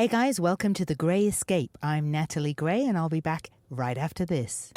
Hey guys, welcome to The Grey Escape. I'm Natalie Gray and I'll be back right after this.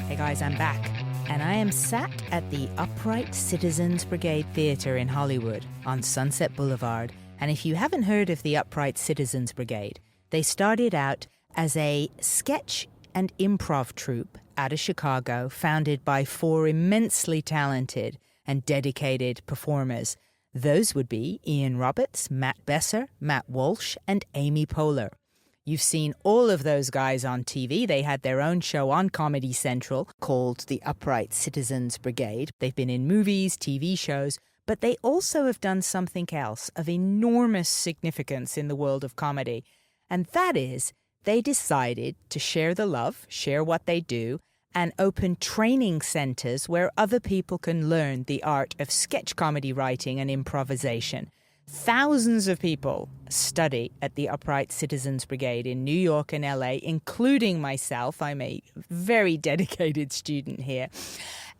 Hey guys, I'm back. And I am sat at the Upright Citizens Brigade Theatre in Hollywood on Sunset Boulevard. And if you haven't heard of the Upright Citizens Brigade, they started out as a sketch and improv troupe out of Chicago, founded by 4 immensely talented and dedicated performers. Those would be Ian Roberts, Matt Besser, Matt Walsh, and Amy Poehler. You've seen all of those guys on TV. They had their own show on Comedy Central called the Upright Citizens Brigade. They've been in movies, TV shows, but they also have done something else of enormous significance in the world of comedy. And that is, they decided to share the love, share what they do, and open training centers where other people can learn the art of sketch comedy writing and improvisation. Thousands of people study at the Upright Citizens Brigade in New York and LA, including myself. I'm a very dedicated student here.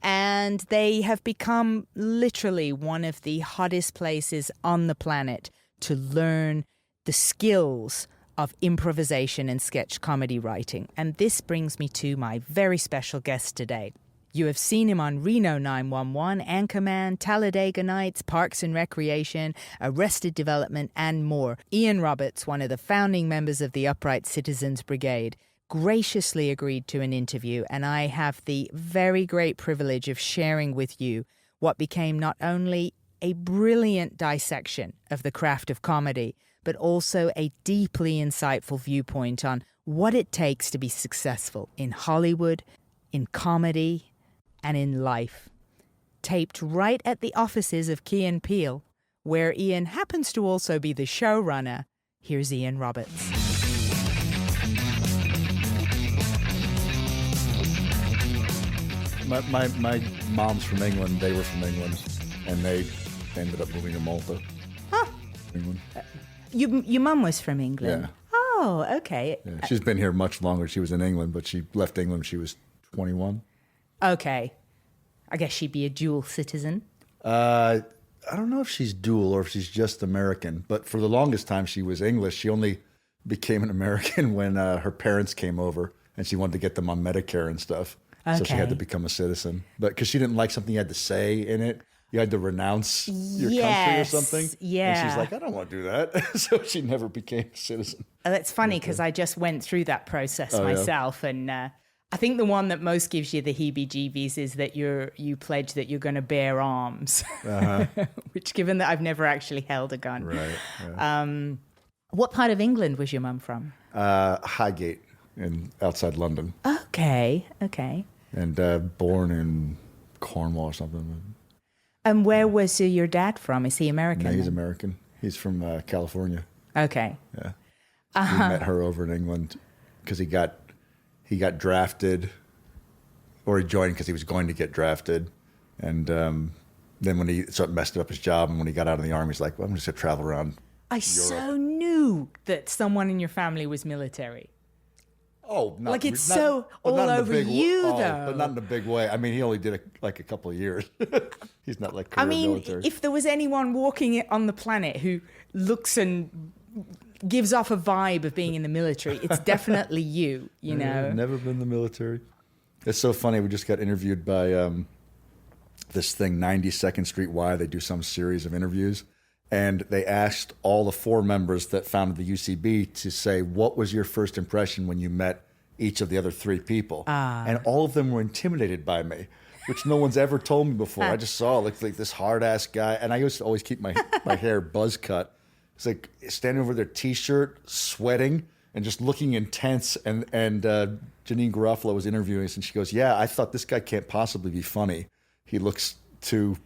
And they have become literally one of the hottest places on the planet to learn the skills of improvisation and sketch comedy writing. And this brings me to my very special guest today. You have seen him on Reno 911, Anchorman, Talladega Nights, Parks and Recreation, Arrested Development, and more. Ian Roberts, one of the founding members of the Upright Citizens Brigade, graciously agreed to an interview, and I have the very great privilege of sharing with you what became not only a brilliant dissection of the craft of comedy, but also a deeply insightful viewpoint on what it takes to be successful in Hollywood, in comedy, and in life. Taped right at the offices of Key & Peele, where Ian happens to also be the showrunner. Here's Ian Roberts. My mom's from England, they were from England, and they ended up moving to Malta. Huh. England. Your mum was from England? Yeah. Oh, okay. Yeah, she's been here much longer. She was in England, but she left England when she was 21. Okay. I guess she'd be a dual citizen. I don't know if she's dual or if she's just American, but for the longest time she was English. She only became an American when her parents came over and she wanted to get them on Medicare and stuff. Okay. So she had to become a citizen. But because she didn't like something you had to say in it, you had to renounce your country or something. Yeah. And she's like, I don't want to do that. So she never became a citizen. That's funny because I just went through that process myself. Yeah. And I think the one that most gives you the heebie-jeebies is that you pledge that you're going to bear arms, which, given that I've never actually held a gun. Right. Yeah. What part of England was your mum from? Highgate, outside London. Okay. And born in Cornwall or something. And where was your dad from? Is he American? No, he's American. He's from California. Okay. Yeah. We met her over in England because he got drafted, or he joined because he was going to get drafted. And then when he sort of messed up his job, and when he got out of the army, he's like, well, I'm just going to travel around I Europe. So knew that someone in your family was military. Oh, not, like it's not, so all over you, though. But not in a big way. I mean, he only did a couple of years. He's not like career military. If there was anyone walking on the planet who looks and gives off a vibe of being in the military, it's definitely you, you know. I've never been in the military. It's so funny. We just got interviewed by this thing, 92nd Street Y. They do some series of interviews. And they asked all the 4 members that founded the UCB to say, what was your first impression when you met each of the other 3 people? And all of them were intimidated by me, which no one's ever told me before. I just saw like this hard-ass guy. And I used to always keep my hair buzz cut. It's like standing over their T-shirt, sweating, and just looking intense. And Janine Garofalo was interviewing us, and she goes, yeah, I thought this guy can't possibly be funny. He looks too,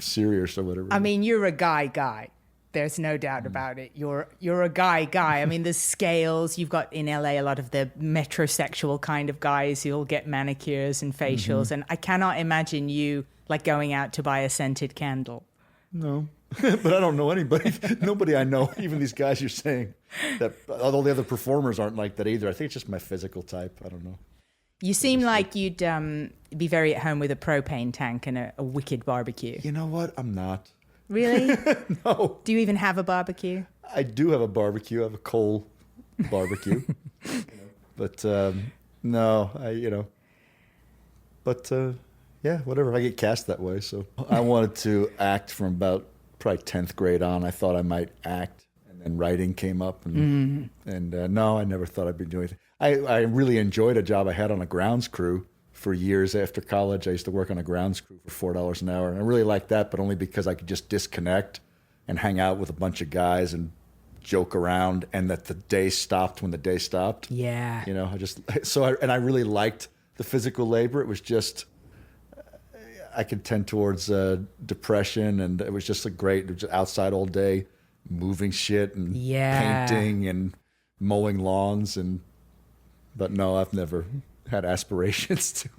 serious or whatever. I mean, you're a guy. There's no doubt about it. You're a guy. I mean, there's scales. You've got in LA a lot of the metrosexual kind of guys who'll get manicures and facials. And I cannot imagine you like going out to buy a scented candle. No. But I don't know anybody. Nobody I know, even these guys you're saying, that all the other performers aren't like that either. I think it's just my physical type. I don't know. You seem like you'd be very at home with a propane tank and a wicked barbecue. You know what? I'm not. Really? No. Do you even have a barbecue? I do have a barbecue. I have a coal barbecue. But no, But yeah, whatever. I get cast that way. So I wanted to act from about probably 10th grade on. I thought I might act, and then writing came up. And no, I never thought I'd be doing it. I really enjoyed a job I had on a grounds crew for years after college. I used to work on a grounds crew for $4 an hour. And I really liked that, but only because I could just disconnect and hang out with a bunch of guys and joke around, and that the day stopped when the day stopped. Yeah. I really liked the physical labor. It was just, I could tend towards depression, and it was just it was just outside all day, moving shit and painting and mowing lawns. But no, I've never had aspirations to.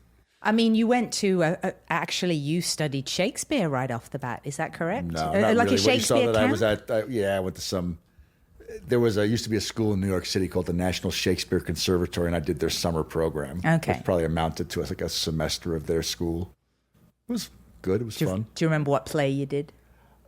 I mean, you went to actually you studied Shakespeare right off the bat. Is that correct? No, not like really. a Shakespeare camp? I went to some. There used to be a school in New York City called the National Shakespeare Conservatory, and I did their summer program. Okay, which probably amounted to like a semester of their school. It was good. It was fun. Do you remember what play you did?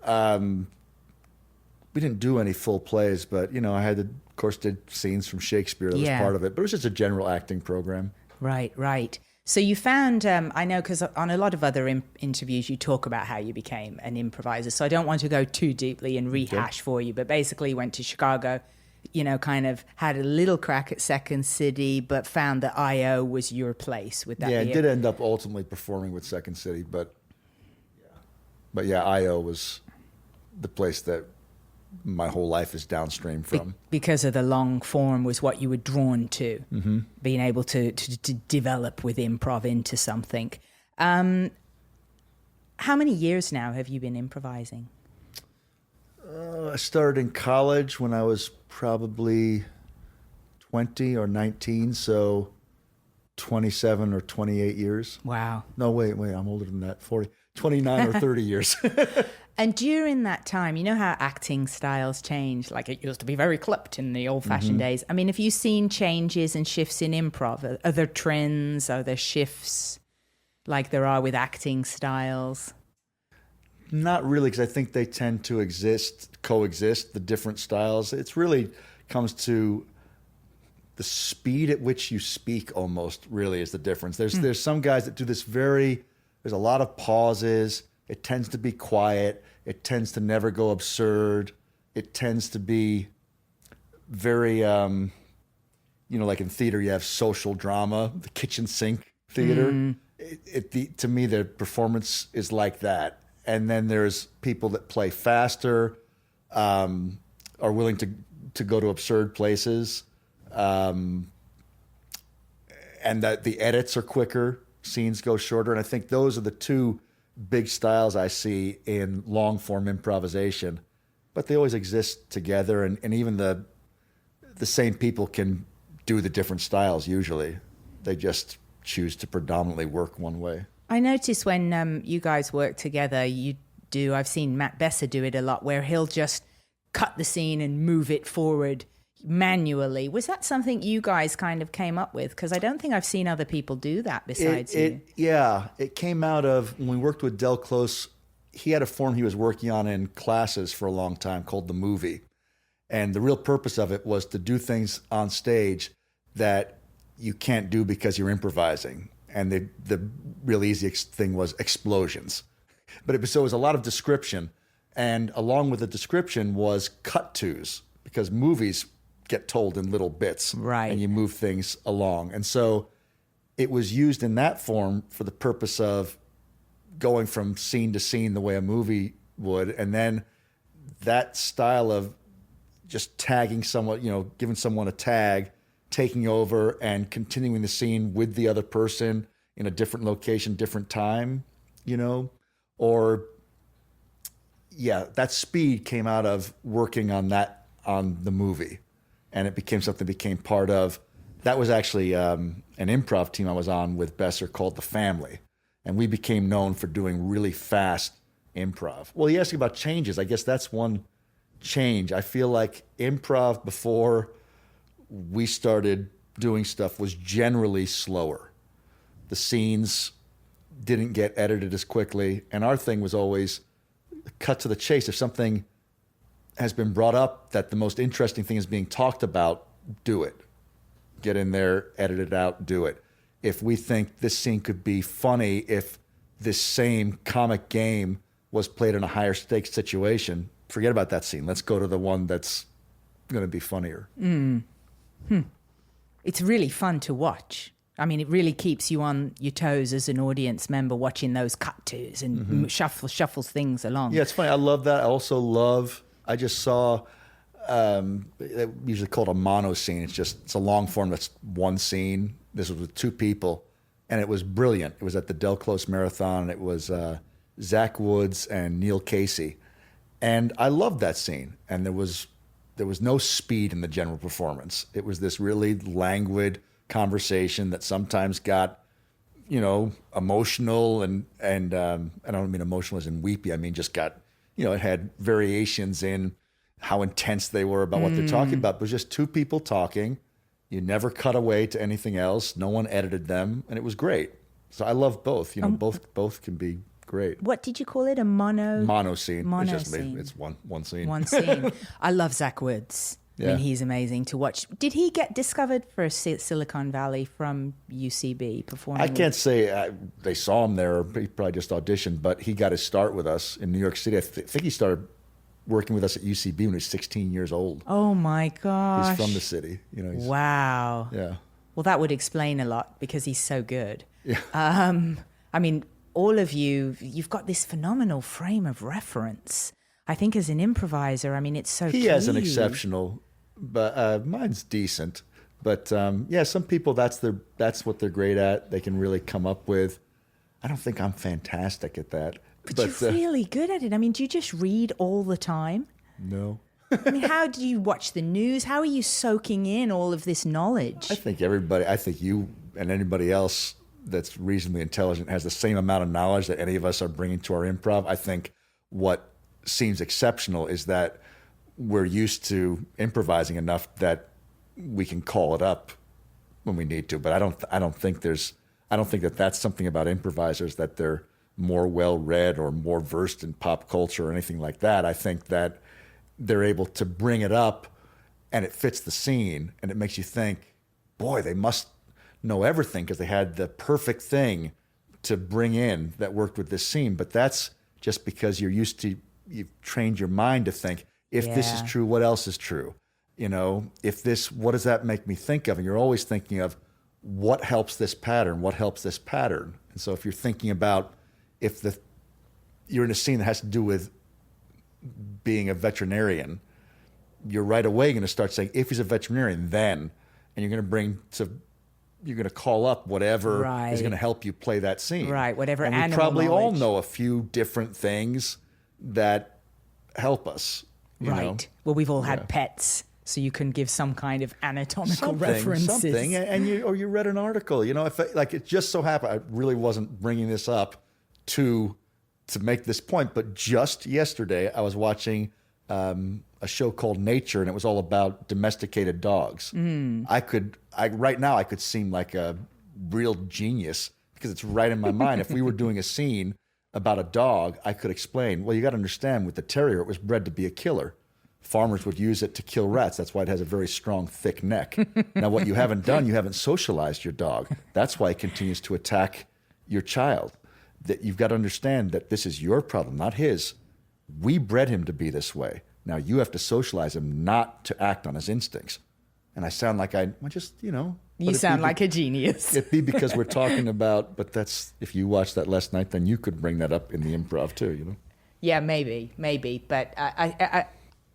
We didn't do any full plays, but I had to, of course, did scenes from Shakespeare. That was part of it. But it was just a general acting program. Right. So you found, I know, because on a lot of other interviews, you talk about how you became an improviser. So I don't want to go too deeply and rehash for you, but basically you went to Chicago, kind of had a little crack at Second City, but found that I.O. was your place. Would that be I did end up ultimately performing with Second City, but I.O. was the place that my whole life is downstream from. Because of the long form was what you were drawn to, being able to develop with improv into something. How many years now have you been improvising? I started in college when I was probably 20 or 19, so 27 or 28 years. Wow. No, wait, I'm older than that, 40. 29 or 30 years. And during that time, you know how acting styles change? Like it used to be very clipped in the old-fashioned days. I mean, have you seen changes and shifts in improv? Are there trends? Are there shifts like there are with acting styles? Not really, because I think they tend to coexist, the different styles. It's really comes to the speed at which you speak almost really is the difference. There's some guys that do this there's a lot of pauses. It tends to be quiet. It tends to never go absurd. It tends to be very, like in theater, you have social drama, the kitchen sink theater. To me, the performance is like that. And then there's people that play faster, are willing to go to absurd places, and that the edits are quicker, scenes go shorter. And I think those are the two big styles I see in long form improvisation, but they always exist together. And even the same people can do the different styles usually. They just choose to predominantly work one way. I notice when you guys work together, I've seen Matt Besser do it a lot, where he'll just cut the scene and move it forward manually. Was that something you guys kind of came up with? Because I don't think I've seen other people do that besides you. Yeah, it came out of when we worked with Del Close. He had a form he was working on in classes for a long time called the movie. And the real purpose of it was to do things on stage that you can't do because you're improvising. And the real easiest thing was explosions. But it was a lot of description. And along with the description was cut-tos, because movies get told in little bits. Right. And you move things along. And so it was used in that form for the purpose of going from scene to scene the way a movie would. And then that style of just tagging someone, giving someone a tag, taking over and continuing the scene with the other person in a different location, different time, that speed came out of working on the movie. And it became something that became part of, that was actually an improv team I was on with Besser called The Family. And we became known for doing really fast improv? Well, you asked about changes. I guess that's one change. I feel like improv before we started doing stuff was generally slower. The scenes didn't get edited as quickly, and our thing was always cut to the chase. If something has been brought up that the most interesting thing is being talked about, do it. Get in there, edit it out, do it. If we think this scene could be funny if this same comic game was played in a higher stakes situation, forget about that scene. Let's go to the one that's going to be funnier. It's really fun to watch. I mean, it really keeps you on your toes as an audience member watching those cut-tos and shuffles things along. Yeah, it's funny. I love that. I also love, I just saw, usually called a mono scene. It's a long form that's one scene. This was with two people, and it was brilliant. It was at the Del Close Marathon. It was Zack Woods and Neil Casey. And I loved that scene. And there was no speed in the general performance. It was this really languid conversation that sometimes got, emotional and I don't mean emotional as in weepy. I mean just got, it had variations in how intense they were about what they're talking about. It was just two people talking. You never cut away to anything else. No one edited them, and it was great. So I love both. Both can be great. What did you call it? A mono scene. Mono it's just scene. It's one scene. One scene. I love Zack Woods. Yeah. I mean, he's amazing to watch. Did he get discovered for Silicon Valley from UCB performing? I can't say they saw him there. He probably just auditioned, but he got his start with us in New York City. I think he started working with us at UCB when he was 16 years old. Oh my gosh. He's from the city. Wow. Yeah. Well, that would explain a lot because he's so good. Yeah. I mean, all of you've got this phenomenal frame of reference. I think as an improviser, I mean, it's so He key. has an exceptional, but mine's decent. But some people, that's what they're great at. They can really come up with. I don't think I'm fantastic at that. But you're really good at it. I mean, do you just read all the time? No. I mean, how do you watch the news? How are you soaking in all of this knowledge? I think you and anybody else that's reasonably intelligent has the same amount of knowledge that any of us are bringing to our improv. I think what seems exceptional is that we're used to improvising enough that we can call it up when we need to. But I don't think that that's something about improvisers, that they're more well-read or more versed in pop culture or anything like that. I think that they're able to bring it up and it fits the scene and it makes you think, boy, they must know everything because they had the perfect thing to bring in that worked with this scene. But that's just because you've trained your mind to think, if this is true, what else is true? What does that make me think of? And you're always thinking of what helps this pattern, what helps this pattern. And so if you're thinking about you're in a scene that has to do with being a veterinarian, you're right away going to start saying, if he's a veterinarian, then, and you're going to call up whatever is going to help you play that scene. Right, whatever and animal we probably knowledge. all know a few different things that help us. You know? Well, we've all had pets, so you can give some kind of anatomical references. Something, and you read an article. If it just so happened, I really wasn't bringing this up to make this point, but just yesterday I was watching a show called Nature, and it was all about domesticated dogs. Right now I could seem like a real genius because it's right in my mind. If we were doing a scene about a dog, I could explain, well, you got to understand, with the terrier, it was bred to be a killer. Farmers would use it to kill rats. That's why it has a very strong, thick neck. Now, what you haven't done, you haven't socialized your dog. That's why it continues to attack your child. That you've got to understand that this is your problem, not his. We bred him to be this way. Now you have to socialize him not to act on his instincts. And I sound like You sound like a genius. It'd be because we're talking about, but that's, if you watched that last night, then you could bring that up in the improv too, Yeah, maybe. But I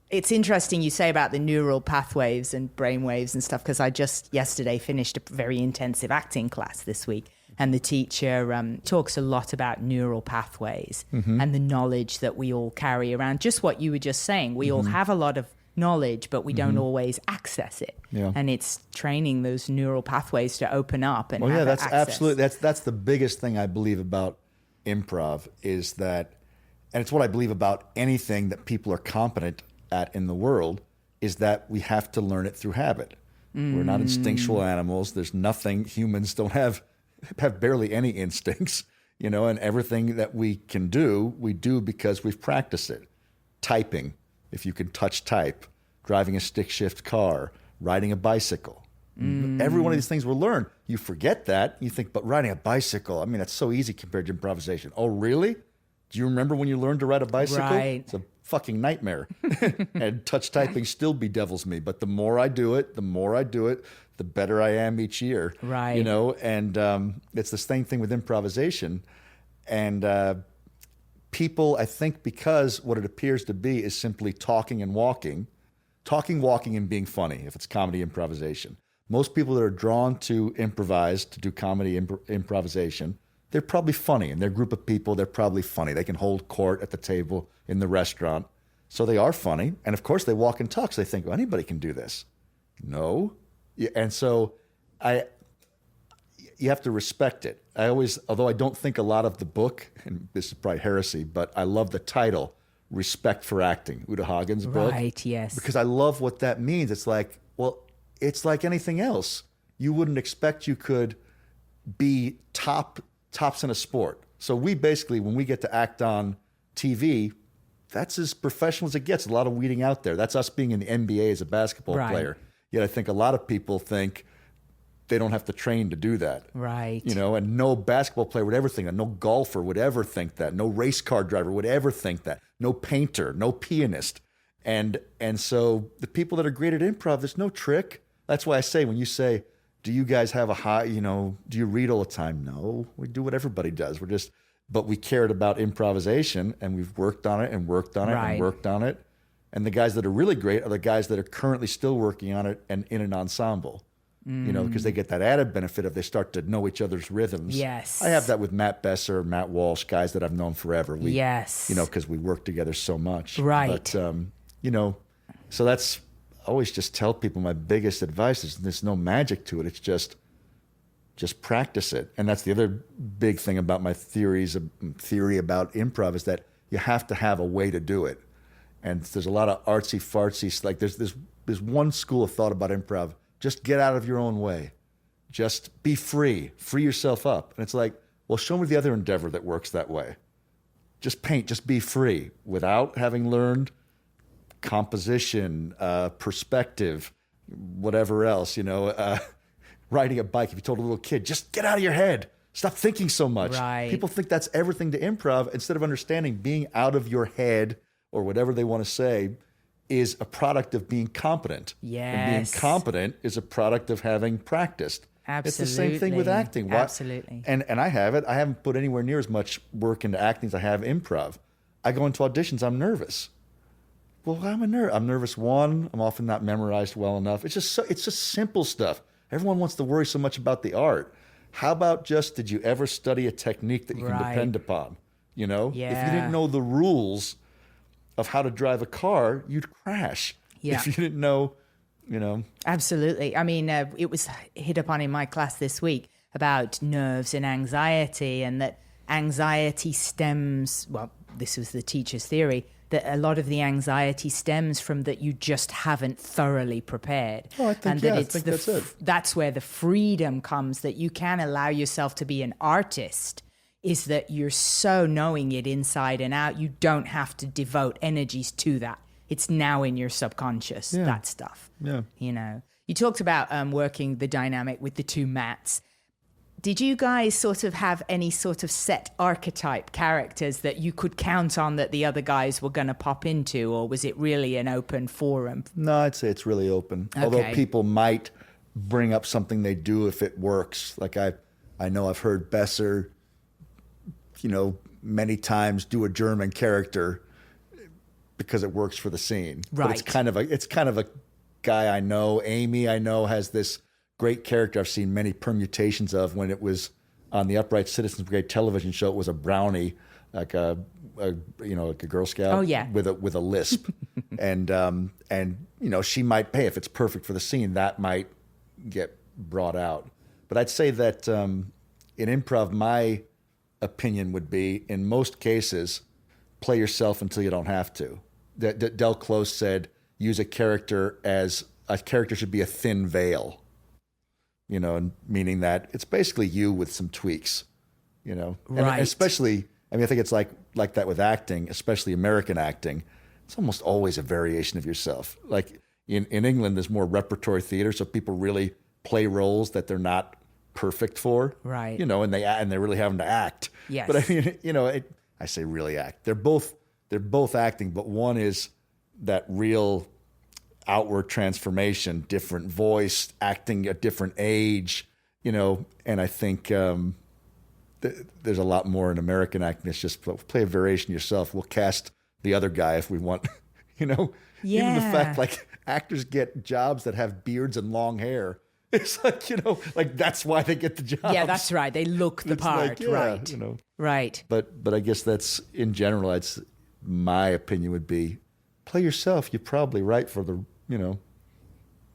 it's interesting you say about the neural pathways and brainwaves and stuff, because I just yesterday finished a very intensive acting class this week. And the teacher talks a lot about neural pathways and the knowledge that we all carry around. Just what you were just saying. We all have a lot of knowledge, but we don't always access it. Yeah. And it's training those neural pathways to open up and that's access. Absolutely. That's the biggest thing I believe about improv, is that and it's what I believe about anything that people are competent at in the world, is that we have to learn it through habit. We're not instinctual animals. There's nothing, humans don't have barely any instincts, you know, and everything that we can do, we do because we've practiced it. Typing, if you can touch type, driving a stick shift car, riding a bicycle. Every one of these things we'll learn. You forget that. You think, but riding a bicycle, I mean, that's so easy compared to improvisation. Oh, really? Do you remember when you learned to ride a bicycle? Right. It's a fucking nightmare. And touch typing still bedevils me. But the more I do it, the better I am each year. Right. You know, and it's the same thing with improvisation. And people, I think, because what it appears to be is simply talking, walking, and being funny, if it's comedy improvisation. Most people that are drawn to improvise, to do comedy improvisation, they're probably funny. In their group of people, they're probably funny. They can hold court at the table in the restaurant. So they are funny. And of course, they walk and talk. So they think, well, anybody can do this. No. And so you have to respect it. Although I don't think a lot of the book, and this is probably heresy, but I love the title, Respect for Acting, Uta Hagen's book. Right, yes. Because I love what that means. It's like, well, it's like anything else. You wouldn't expect you could be tops in a sport. So we basically, when we get to act on TV, that's as professional as it gets. A lot of weeding out there. That's us being in the NBA as a basketball player. Yet I think a lot of people think they don't have to train to do that. Right. You know, and no basketball player would ever think that. No golfer would ever think that. No race car driver would ever think that. No painter, no pianist. And so the people that are great at improv, there's no trick. That's why I say, when you say, do you guys have a high, you know, do you read all the time? No, we do what everybody does. But we cared about improvisation, and we've worked on it and worked on it and worked on it. And the guys that are really great are the guys that are currently still working on it and in an ensemble. You know, because they get that added benefit of they start to know each other's rhythms. Yes. I have that with Matt Besser, Matt Walsh, guys that I've known forever. Yes. You know, because we work together so much. Right. But, you know, so that's, I always just tell people my biggest advice is there's no magic to it. It's just practice it. And that's the other big thing about my theory about improv is that you have to have a way to do it. And there's a lot of artsy fartsy, like there's one school of thought about improv. Just get out of your own way. Just be free. Free yourself up. And it's like, well, show me the other endeavor that works that way. Just paint. Just be free without having learned composition, perspective, whatever else, you know, riding a bike. If you told a little kid, just get out of your head. Stop thinking so much. Right. People think that's everything to improv instead of understanding being out of your head or whatever they want to say is a product of being competent. Yes. And being competent is a product of having practiced. Absolutely. It's the same thing with acting. Absolutely. And I have it. I haven't put anywhere near as much work into acting as I have improv. I go into auditions, I'm nervous. Well, I'm nervous. One, I'm often not memorized well enough. It's just simple stuff. Everyone wants to worry so much about the art. How about just, did you ever study a technique that you can depend upon? You know? Yeah. If you didn't know the rules of how to drive a car, you'd crash. Yeah. If you didn't know, you know. Absolutely. I mean, it was hit upon in my class this week about nerves and anxiety, and that anxiety stems, well, this was the teacher's theory, that a lot of the anxiety stems from that you just haven't thoroughly prepared. Oh, I think, and that that's it. That's where the freedom comes, that you can allow yourself to be an artist, is that you're so knowing it inside and out, you don't have to devote energies to that. It's now in your subconscious, that stuff. Yeah. You know, you talked about working the dynamic with the two Matts. Did you guys sort of have any sort of set archetype characters that you could count on that the other guys were going to pop into, or was it really an open forum? No, I'd say it's really open. Okay. Although people might bring up something they do if it works. Like I know I've heard Besser, you know, many times do a German character because it works for the scene. Right. But it's kind of a guy I know. Amy, I know, has this great character I've seen many permutations of. When it was on the Upright Citizens Brigade television show, it was a brownie, like a Girl Scout. Oh, yeah. With a lisp. and you know, she might pay, if it's perfect for the scene, that might get brought out. But I'd say that in improv, my opinion would be, in most cases, play yourself until you don't have to. Del Close said, use a character should be a thin veil, meaning that it's basically you with some tweaks, Right. And especially, I think it's like that with acting, especially American acting. It's almost always a variation of yourself. Like in England, there's more repertory theater, so people really play roles that they're not perfect for, right? And they're really having to act. Yes. But I say really act. They're both acting, but one is that real outward transformation, different voice, acting at different age, and I think there's a lot more in American acting. It's just play a variation yourself. We'll cast the other guy if we want, Yeah. Even the fact like actors get jobs that have beards and long hair. It's like, like that's why they get the jobs. Yeah, that's right. They look the part, like, yeah, right? Right. But I guess that's in general. My opinion would be, play yourself. You're probably right for the,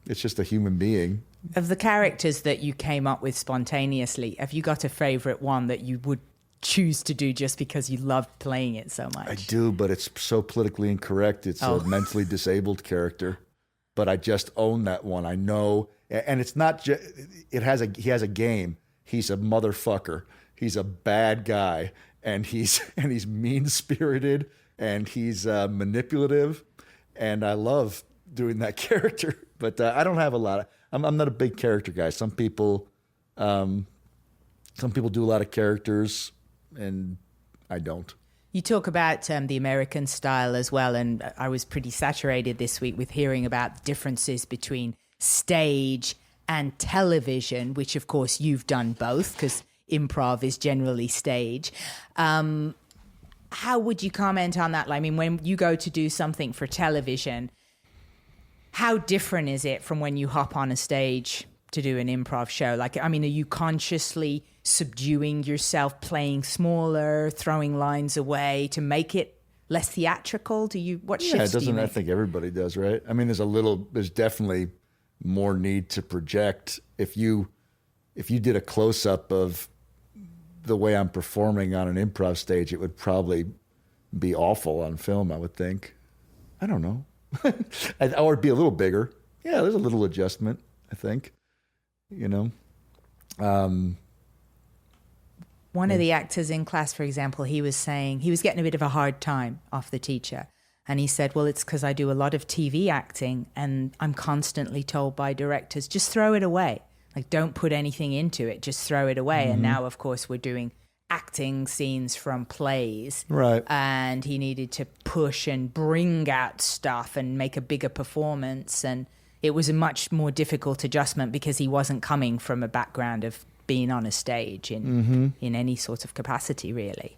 it's just a human being. Of the characters that you came up with spontaneously, have you got a favorite one that you would choose to do just because you loved playing it so much? I do, but it's so politically incorrect. It's a mentally disabled character, but I just own that one. I know, and it's not just. He has a game. He's a motherfucker. He's a bad guy, and he's mean spirited, and he's manipulative, and I love doing that character. But I don't have a lot of. I'm not a big character guy. Some people do a lot of characters, and I don't. You talk about the American style as well, and I was pretty saturated this week with hearing about differences between stage and television, which of course you've done both because improv is generally stage. How would you comment on that? I mean, when you go to do something for television, how different is it from when you hop on a stage to do an improv show? Like, I mean, are you consciously subduing yourself, playing smaller, throwing lines away to make it less theatrical? What shifts do you make? I think everybody does, right? I mean, there's definitely more need to project. If you did a close-up of the way I'm performing on an improv stage, it would probably be awful on film, I would think. I don't know. Or it'd be a little bigger. Yeah, there's a little adjustment, I think. One of the actors in class, for example, he was saying he was getting a bit of a hard time off the teacher. And he said, well, it's because I do a lot of TV acting and I'm constantly told by directors, just throw it away. Like, don't put anything into it, just throw it away. And now, of course, we're doing acting scenes from plays. Right. And he needed to push and bring out stuff and make a bigger performance. And it was a much more difficult adjustment because he wasn't coming from a background of being on a stage in any sort of capacity, really.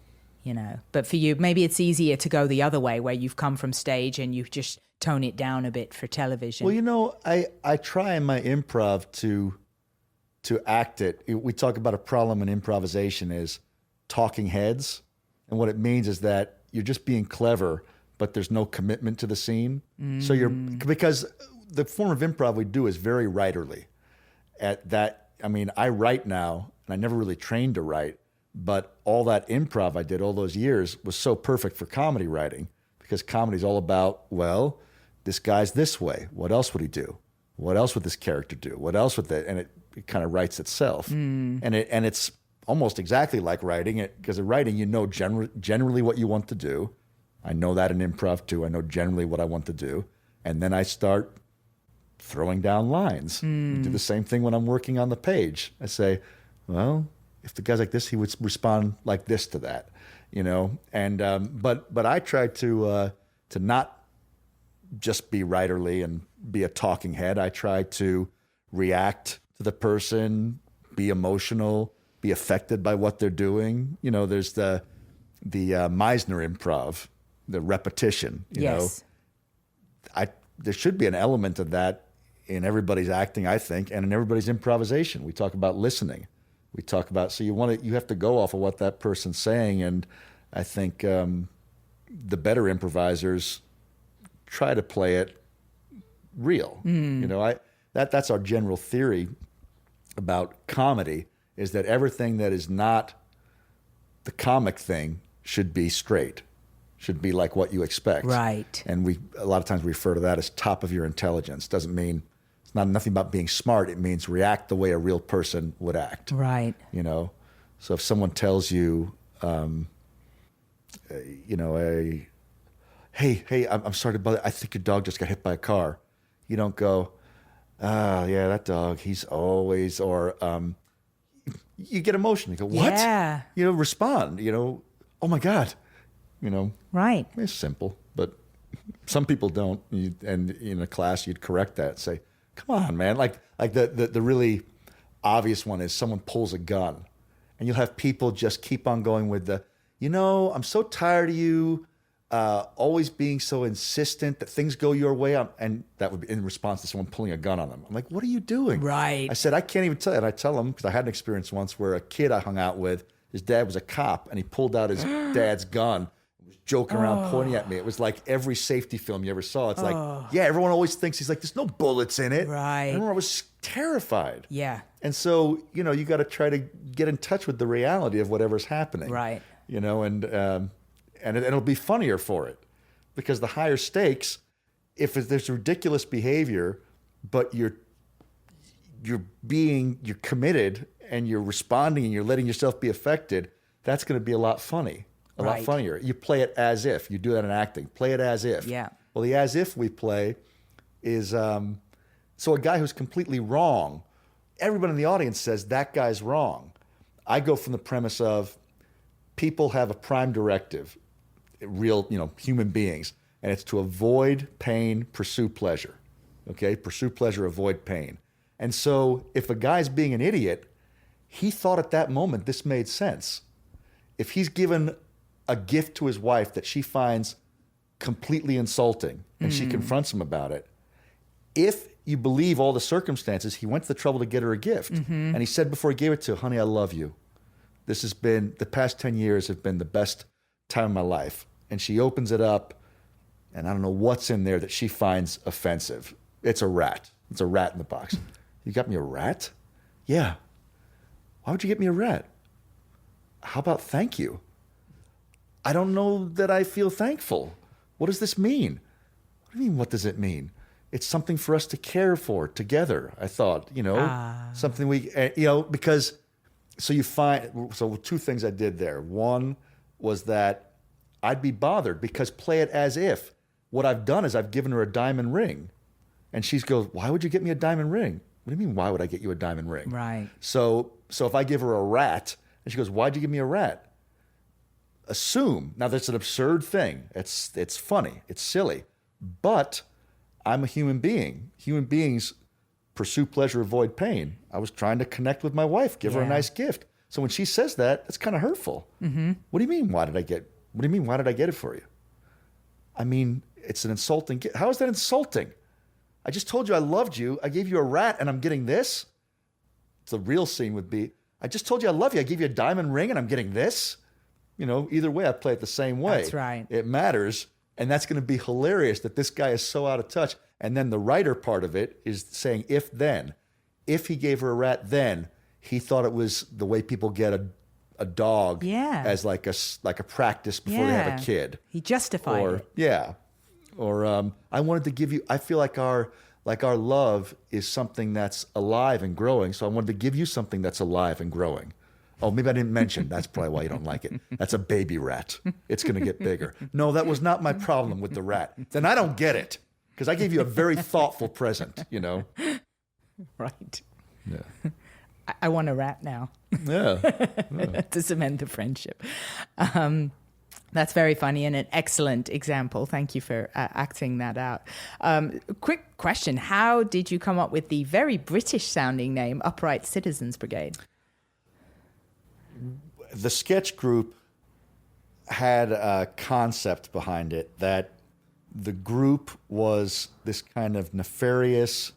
But for you, maybe it's easier to go the other way where you've come from stage and you just tone it down a bit for television. Well, I try in my improv to act it. We talk about a problem in improvisation is talking heads. And what it means is that you're just being clever, but there's no commitment to the scene. So because the form of improv we do is very writerly. I write now, and I never really trained to write, but all that improv I did all those years was so perfect for comedy writing because comedy's all about, well, this guy's this way. What else would he do? What else would this character do? What else would that? And it kind of writes itself. And it's almost exactly like writing it because in writing, generally what you want to do. I know that in improv too. I know generally what I want to do. And then I start throwing down lines. I do the same thing when I'm working on the page. I say, well, if the guy's like this, he would respond like this to that, And but I try to not just be writerly and be a talking head. I try to react to the person, be emotional, be affected by what they're doing. There's the Meisner improv, the repetition. Yes. There should be an element of that in everybody's acting, I think, and in everybody's improvisation. We talk about listening. We talk about, so you have to go off of what that person's saying. And I think the better improvisers try to play it real. That's our general theory about comedy is that everything that is not the comic thing should be straight. should be like what you expect. Right. And a lot of times we refer to that as top of your intelligence. Doesn't mean, it's not nothing about being smart. It means react the way a real person would act. Right. You know, so if someone tells you, you know, hey, I'm sorry to bother. I think your dog just got hit by a car. You don't go, yeah, that dog, he's always, or you get emotional. You go, what? Yeah. You know, respond, you know, oh my God, you know. Right. It's simple, but some people don't. And in a class, you'd correct that and say, come on, man. Like the really obvious one is someone pulls a gun, and you'll have people just keep on going with the, you know, I'm so tired of you always being so insistent that things go your way. And that would be in response to someone pulling a gun on them. I'm like, what are you doing? Right. I said, I can't even tell you. And I tell them, because I had an experience once where a kid I hung out with, his dad was a cop, and he pulled out his dad's gun, was joking around, pointing at me. It was like every safety film you ever saw. It's like, yeah, everyone always thinks, he's like, there's no bullets in it. Right. And I was terrified. Yeah. And so, you know, you got to try to get in touch with the reality of whatever's happening. Right. You know, and it'll be funnier for it, because the higher stakes, if there's ridiculous behavior, but you're committed and you're responding and you're letting yourself be affected, that's going to be a lot lot funnier. You play it as if. You do that in acting. Play it as if. Yeah. Well, the as if we play is, so a guy who's completely wrong, everybody in the audience says that guy's wrong. I go from the premise of people have a prime directive, real, you know, human beings, and it's to avoid pain, pursue pleasure. Okay? Pursue pleasure, avoid pain. And so if a guy's being an idiot, he thought at that moment this made sense. If he's given a gift to his wife that she finds completely insulting and she confronts him about it, if you believe all the circumstances, he went to the trouble to get her a gift. And he said before he gave it to her, honey, I love you. This has been, the past 10 years have been the best time of my life. And she opens it up, and I don't know what's in there that she finds offensive. It's a rat. It's a rat in the box. You got me a rat? Yeah. Why would you get me a rat? How about thank you? I don't know that I feel thankful. What does this mean? What do you mean, what does it mean? It's something for us to care for together, I thought, you know, something we, you know, because, so you find, so two things I did there. One was that I'd be bothered because play it as if. What I've done is I've given her a diamond ring. And she goes, why would you get me a diamond ring? What do you mean, why would I get you a diamond ring? Right. So if I give her a rat, and she goes, why'd you give me a rat? Assume, now that's an absurd thing. It's funny, it's silly, but I'm a human being. Human beings pursue pleasure, avoid pain. I was trying to connect with my wife, give her a nice gift. So when she says that, it's kind of hurtful. What do you mean, why did I get it for you? I mean, it's an insulting gift. How is that insulting? I just told you I loved you. I gave you a rat and I'm getting this. The real scene would be, I just told you I love you. I gave you a diamond ring and I'm getting this. You know, either way, I play it the same way. That's right. It matters. And that's going to be hilarious that this guy is so out of touch. And then the writer part of it is saying, if then. If he gave her a rat then, he thought it was the way people get a dog as like a practice before they have a kid. He justified it. Yeah. Or I wanted to give you, I feel like our love is something that's alive and growing. So I wanted to give you something that's alive and growing. Oh, maybe I didn't mention. That's probably why you don't like it. That's a baby rat. It's going to get bigger. No, that was not my problem with the rat. Then I don't get it because I gave you a very thoughtful present, you know? Right. Yeah. I want a rat now. Yeah. To cement the friendship. That's very funny and an excellent example. Thank you for acting that out. Quick question. How did you come up with the very British sounding name, Upright Citizens Brigade? The sketch group had a concept behind it that the group was this kind of nefarious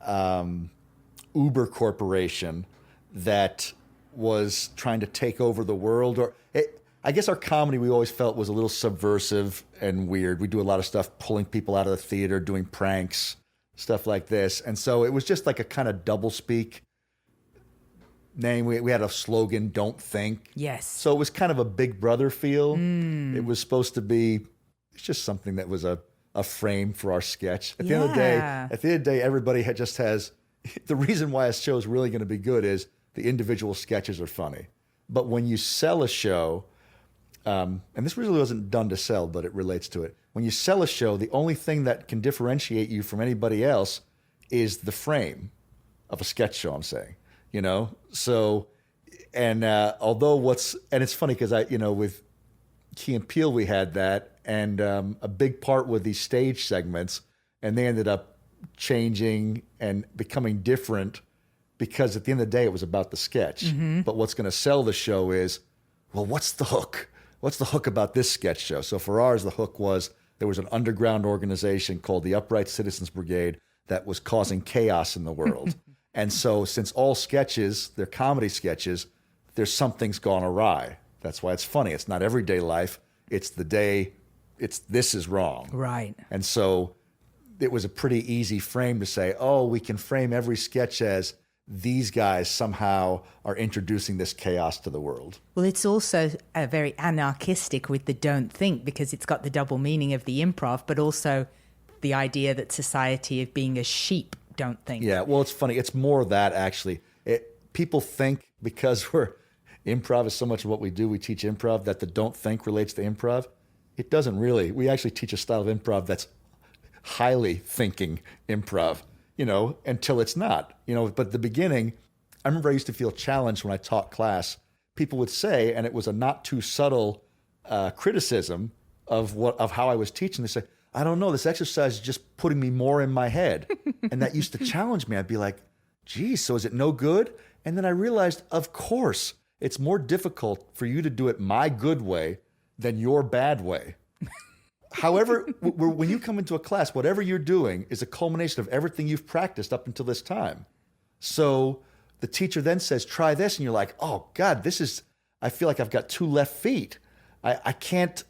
Uber corporation that was trying to take over the world. I guess our comedy we always felt was a little subversive and weird. We do a lot of stuff pulling people out of the theater, doing pranks, stuff like this. And so it was just like a kind of doublespeak name. We had a slogan, "Don't think." Yes. So it was kind of a Big Brother feel. It was supposed to be. It's just something that was a frame for our sketch. At the end of the day, everybody just has. The reason why a show is really going to be good is the individual sketches are funny. But when you sell a show, and this really wasn't done to sell, but it relates to it. When you sell a show, the only thing that can differentiate you from anybody else is the frame of a sketch show, I'm saying, you know? So, and and it's funny because with Key and Peele, we had that, and a big part with these stage segments, and they ended up changing and becoming different because at the end of the day, it was about the sketch. But what's going to sell the show is, well, what's the hook? What's the hook about this sketch show? So for ours, the hook was there was an underground organization called the Upright Citizens Brigade that was causing chaos in the world. And so since all sketches, they're comedy sketches, there's something's gone awry. That's why it's funny. It's not everyday life. It's the day, this is wrong. Right. And so it was a pretty easy frame to say, oh, we can frame every sketch as these guys somehow are introducing this chaos to the world. Well, it's also very anarchistic with the don't think, because it's got the double meaning of the improv, but also the idea that society of being a sheep don't think. Yeah, well, it's funny. It's more that actually. People think because improv is so much of what we do, we teach improv, that the don't think relates to improv. It doesn't really. We actually teach a style of improv that's highly thinking improv, until it's not. But at the beginning, I remember I used to feel challenged when I taught class. People would say, and it was a not too subtle criticism of how I was teaching. They say, I don't know, this exercise is just putting me more in my head. And that used to challenge me. I'd be like, geez, so is it no good? And then I realized, of course, it's more difficult for you to do it my good way than your bad way. However, when you come into a class, whatever you're doing is a culmination of everything you've practiced up until this time. So the teacher then says, try this. And you're like, oh God, I feel like I've got two left feet. I can't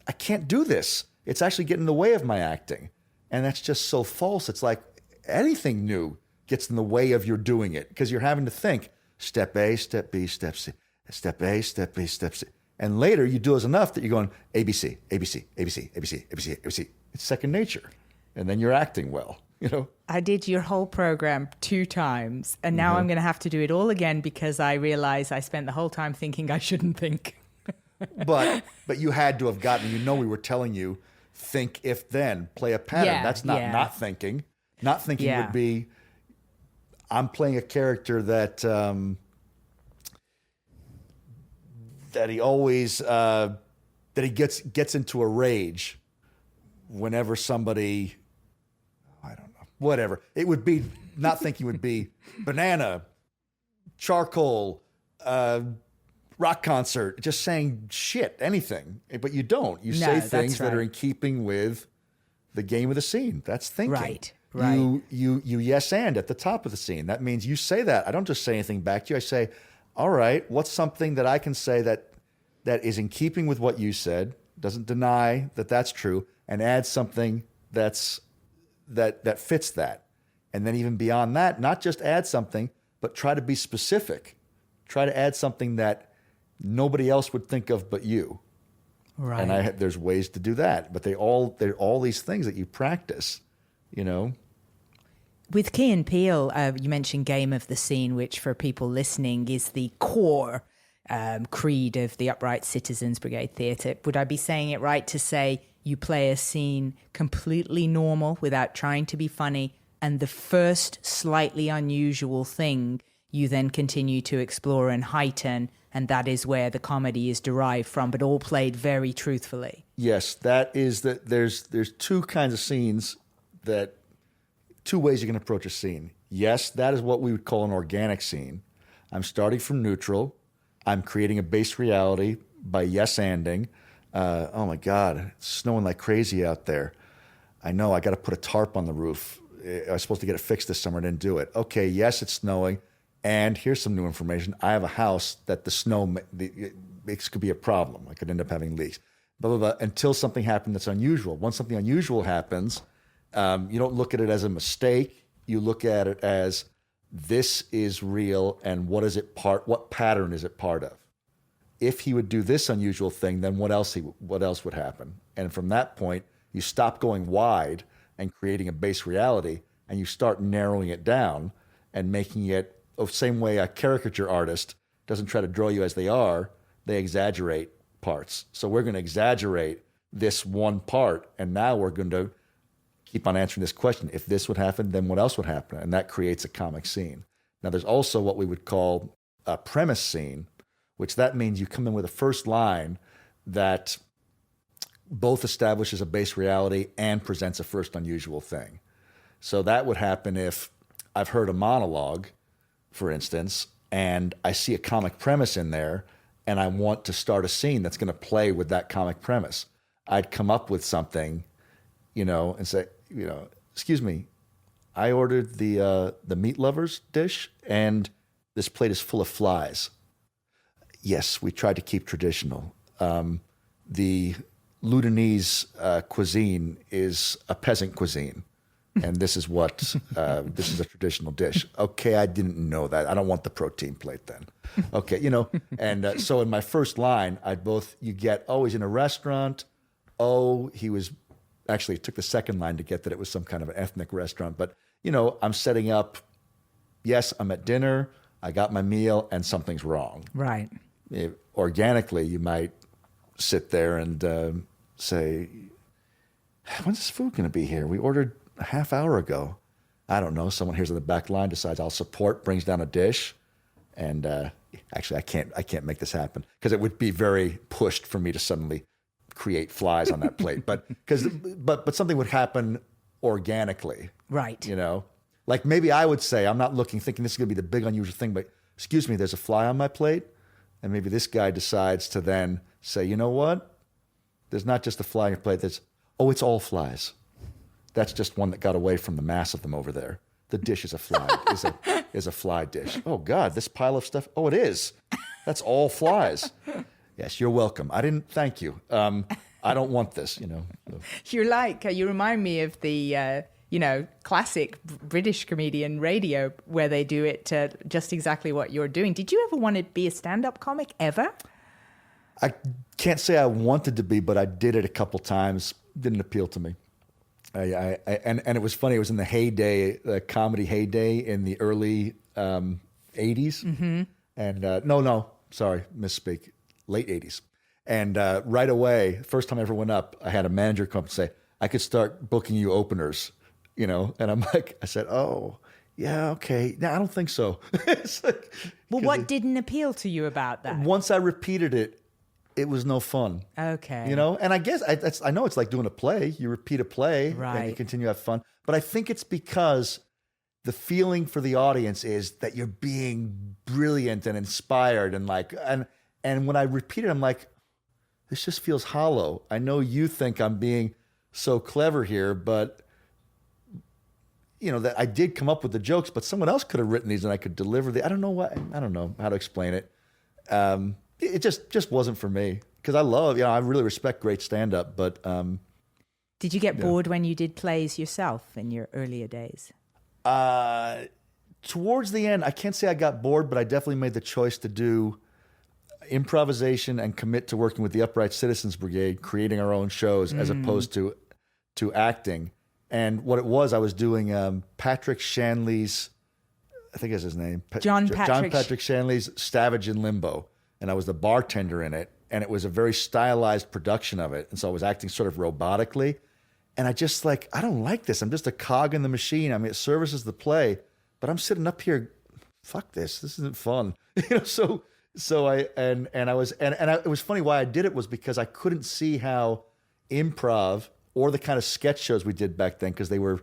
do this. It's actually getting in the way of my acting. And that's just so false. It's like anything new gets in the way of your doing it because you're having to think step A, step B, step C, step A, step B, step C. And later you do it enough that you're going ABC, ABC, ABC, ABC, ABC, ABC. It's second nature. And then you're acting well, I did your whole program 2 times. And now I'm going to have to do it all again because I realize I spent the whole time thinking I shouldn't think. But you had to have gotten, we were telling you, think if then, play a pattern. Yeah, that's not thinking. Not thinking would be, I'm playing a character that he always that he gets into a rage whenever somebody, I don't know, whatever. It would be, not thinking would be banana, charcoal, rock concert, just saying shit, anything. But you don't. You say things that are in keeping with the game of the scene. That's thinking. Right. You yes and at the top of the scene. That means you say that. I don't just say anything back to you. I say, all right, what's something that I can say that is in keeping with what you said, doesn't deny that that's true, and add something that fits that. And then even beyond that, not just add something, but try to be specific. Try to add something that nobody else would think of but you. Right. And there's ways to do that, but they're all these things that you practice, With Key and Peele, you mentioned Game of the Scene, which for people listening is the core creed of the Upright Citizens Brigade Theatre. Would I be saying it right to say you play a scene completely normal without trying to be funny, and the first slightly unusual thing you then continue to explore and heighten, and that is where the comedy is derived from, but all played very truthfully? Yes, that is that. There's 2 kinds of scenes, 2 ways you can approach a scene. Yes, that is what we would call an organic scene. I'm starting from neutral. I'm creating a base reality by yes-anding. Oh my God, it's snowing like crazy out there. I know, I got to put a tarp on the roof. I was supposed to get it fixed this summer, didn't do it. Okay, yes, it's snowing. And here's some new information. I have a house that the snow it could be a problem. I could end up having leaks. Blah, blah, blah, until something happened that's unusual. Once something unusual happens, you don't look at it as a mistake. You look at it as this is real, and what pattern is it part of? If he would do this unusual thing, then what else would happen? And from that point, you stop going wide and creating a base reality, and you start narrowing it down and making it the same way a caricature artist doesn't try to draw you as they are, they exaggerate parts. So we're going to exaggerate this one part, and now we're going to keep on answering this question. If this would happen, then what else would happen? And that creates a comic scene. Now, there's also what we would call a premise scene, which that means you come in with a first line that both establishes a base reality and presents a first unusual thing. So that would happen if I've heard a monologue, for instance, and I see a comic premise in there, and I want to start a scene that's going to play with that comic premise. I'd come up with something, and say, excuse me, I ordered the meat lovers dish, and this plate is full of flies. Yes, we tried to keep traditional. The Ludanese cuisine is a peasant cuisine, and this is this is a traditional dish. Okay, I didn't know that. I don't want the protein plate then. Okay, and so in my first line, you get, he's in a restaurant. He was, actually it took the second line to get that it was some kind of an ethnic restaurant. But, I'm setting up, yes, I'm at dinner, I got my meal, and something's wrong. Right. Organically, you might sit there and say, when's this food going to be here? We ordered a half hour ago. I don't know. Someone hears in the back line, decides I'll support, brings down a dish. And actually, I can't make this happen because it would be very pushed for me to suddenly create flies on that plate. But something would happen organically. Right. Like maybe I would say, I'm not thinking this is going to be the big unusual thing, but excuse me, there's a fly on my plate. And maybe this guy decides to then say, you know what? There's not just a fly on your plate. It's all flies. That's just one that got away from the mass of them over there. The dish is a fly, is a fly dish. Oh God, this pile of stuff. Oh, it is. That's all flies. Yes, you're welcome. I didn't thank you. I don't want this, You remind me of the, classic British comedian Radio where they do it just exactly what you're doing. Did you ever want to be a stand-up comic ever? I can't say I wanted to be, but I did it a couple times. Didn't appeal to me. And it was funny. It was in the heyday, the comedy heyday in the early 80s. Mm-hmm. And sorry, misspeak. Late 80s. And right away, first time I ever went up, I had a manager come up and say, I could start booking you openers, And I'm like, I said, oh, yeah, okay. No, I don't think so. What didn't appeal to you about that? Once I repeated it, it was no fun. Okay. And I guess I know it's like doing a play. You repeat a play and you continue to have fun. But I think it's because the feeling for the audience is that you're being brilliant and inspired and when I repeat it, I'm like, this just feels hollow. I know you think I'm being so clever here, but that I did come up with the jokes, but someone else could have written these and I could deliver I don't know how to explain it. It just wasn't for me because I really respect great stand-up, but did you get bored when you did plays yourself in your earlier days? Towards the end, I can't say I got bored, but I definitely made the choice to do improvisation and commit to working with the Upright Citizens Brigade, creating our own shows as opposed to acting. And what it was, I was doing Patrick Shanley's, I think is his name, John Patrick Shanley's Stavage in Limbo. And I was the bartender in it. And it was a very stylized production of it. And so I was acting sort of robotically. And I just I don't like this. I'm just a cog in the machine. I mean, it services the play, but I'm sitting up here, fuck this. This isn't fun. So it was funny why I did it was because I couldn't see how improv or the kind of sketch shows we did back then, because they were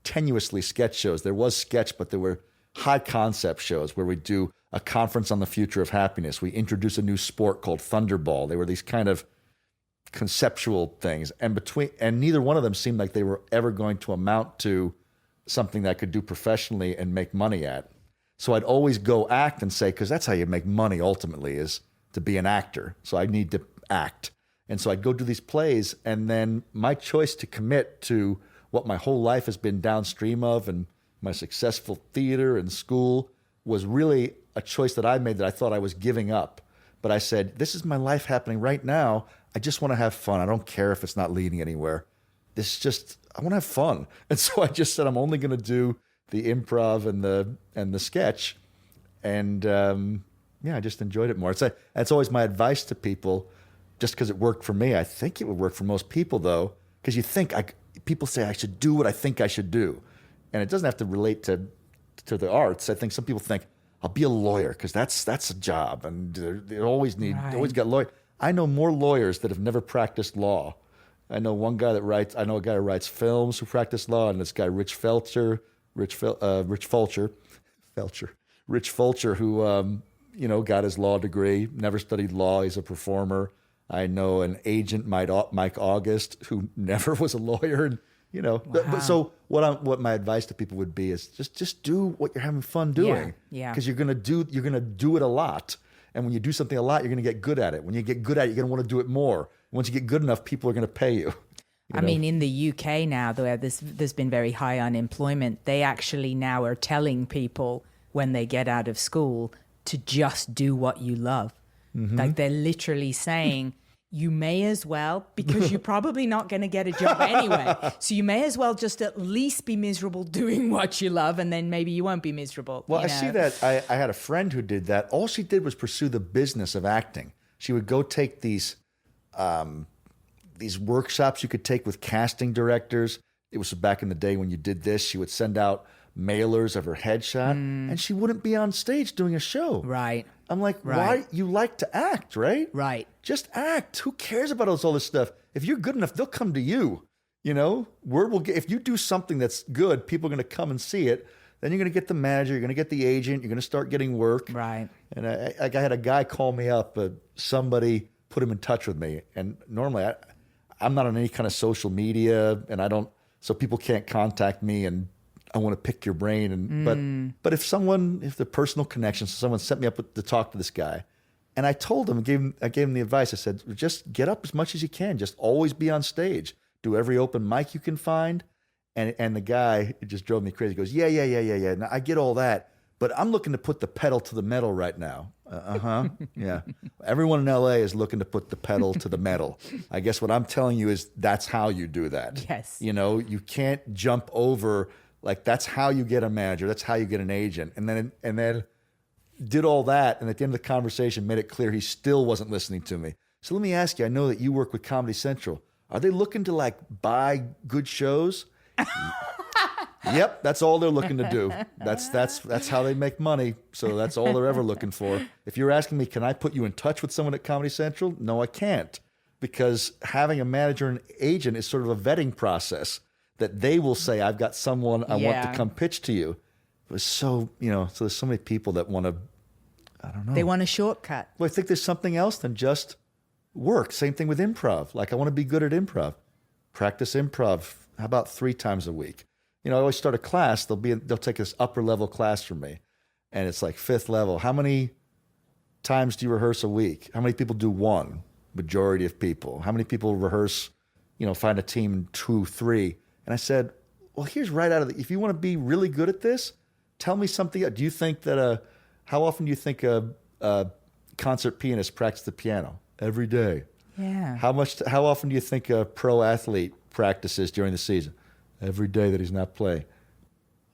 tenuously sketch shows. There was sketch, but there were high concept shows where we do a conference on the future of happiness. We introduce a new sport called Thunderball. They were these kind of conceptual things, and neither one of them seemed like they were ever going to amount to something that I could do professionally and make money at. So I'd always go act and say, because that's how you make money ultimately, is to be an actor. So I need to act. And so I'd go do these plays, and then my choice to commit to what my whole life has been downstream of and my successful theater and school was really a choice that I made that I thought I was giving up. But I said, this is my life happening right now. I just want to have fun. I don't care if it's not leading anywhere. This is just, I want to have fun. And so I just said, I'm only going to do the improv and the sketch. And I just enjoyed it more. That's always my advice to people, just because it worked for me. I think it would work for most people, though, because you think, people say I should do what I think I should do. And it doesn't have to relate to the arts. I think some people think, I'll be a lawyer because that's a job, and they always got lawyers. I know more lawyers that have never practiced law. I know a guy who writes films who practice law, and this guy Rich Fulcher, who got his law degree, never studied law. He's a performer. I know an agent, Mike August, who never was a lawyer, and Wow. So what my advice to people would be is just do what you're having fun doing. Yeah. Because you're gonna do it a lot, and when you do something a lot, you're gonna get good at it. When you get good at it, you're gonna want to do it more. Once you get good enough, people are gonna pay you. I mean, in the UK now, where there's been very high unemployment, they actually now are telling people when they get out of school to just do what you love. Mm-hmm. Like they're literally saying, you may as well, because you're probably not going to get a job anyway. So you may as well just at least be miserable doing what you love, and then maybe you won't be miserable. Well, I see that. I had a friend who did that. All she did was pursue the business of acting. She would go take these workshops you could take with casting directors. It was back in the day when you did this. She would send out mailers of her headshot, and she wouldn't be on stage doing a show. Right. I'm like, why? You like to act, right? Right. Just act. Who cares about all this stuff? If you're good enough, they'll come to you. Word will get. If you do something that's good, people are going to come and see it. Then you're going to get the manager. You're going to get the agent. You're going to start getting work. Right. And I had a guy call me up. Somebody put him in touch with me. And normally, I'm not on any kind of social media, and I don't. So people can't contact me, and I want to pick your brain. But if the personal connection, so someone set me up to talk to this guy, and I told him, I gave him the advice. I said, just get up as much as you can. Just always be on stage. Do every open mic you can find. And the guy, it just drove me crazy. He goes, yeah. Now, I get all that, but I'm looking to put the pedal to the metal right now. Yeah. Everyone in LA is looking to put the pedal to the metal. I guess what I'm telling you is that's how you do that. Yes. You can't jump over. Like, that's how you get a manager. That's how you get an agent. And then did all that. And at the end of the conversation, made it clear he still wasn't listening to me. So let me ask you, I know that you work with Comedy Central. Are they looking to buy good shows? Yep. That's all they're looking to do. That's how they make money. So that's all they're ever looking for. If you're asking me, can I put you in touch with someone at Comedy Central? No, I can't. Because having a manager and agent is sort of a vetting process. That they will say, I've got someone I want to come pitch to you. It was so there's so many people that want to, I don't know. They want a shortcut. Well, I think there's something else than just work. Same thing with improv. Like, I want to be good at improv. Practice improv. How about 3 times a week? I always start a class. They'll take this upper level class from me. And it's like 5th level. How many times do you rehearse a week? How many people do 1? Majority of people. How many people rehearse, find a team 2, 3? And I said, well, here's right out of if you want to be really good at this, tell me something. Do you think that how often do you think a concert pianist practices the piano? Every day. Yeah. How often do you think a pro athlete practices during the season? Every day that he's not playing.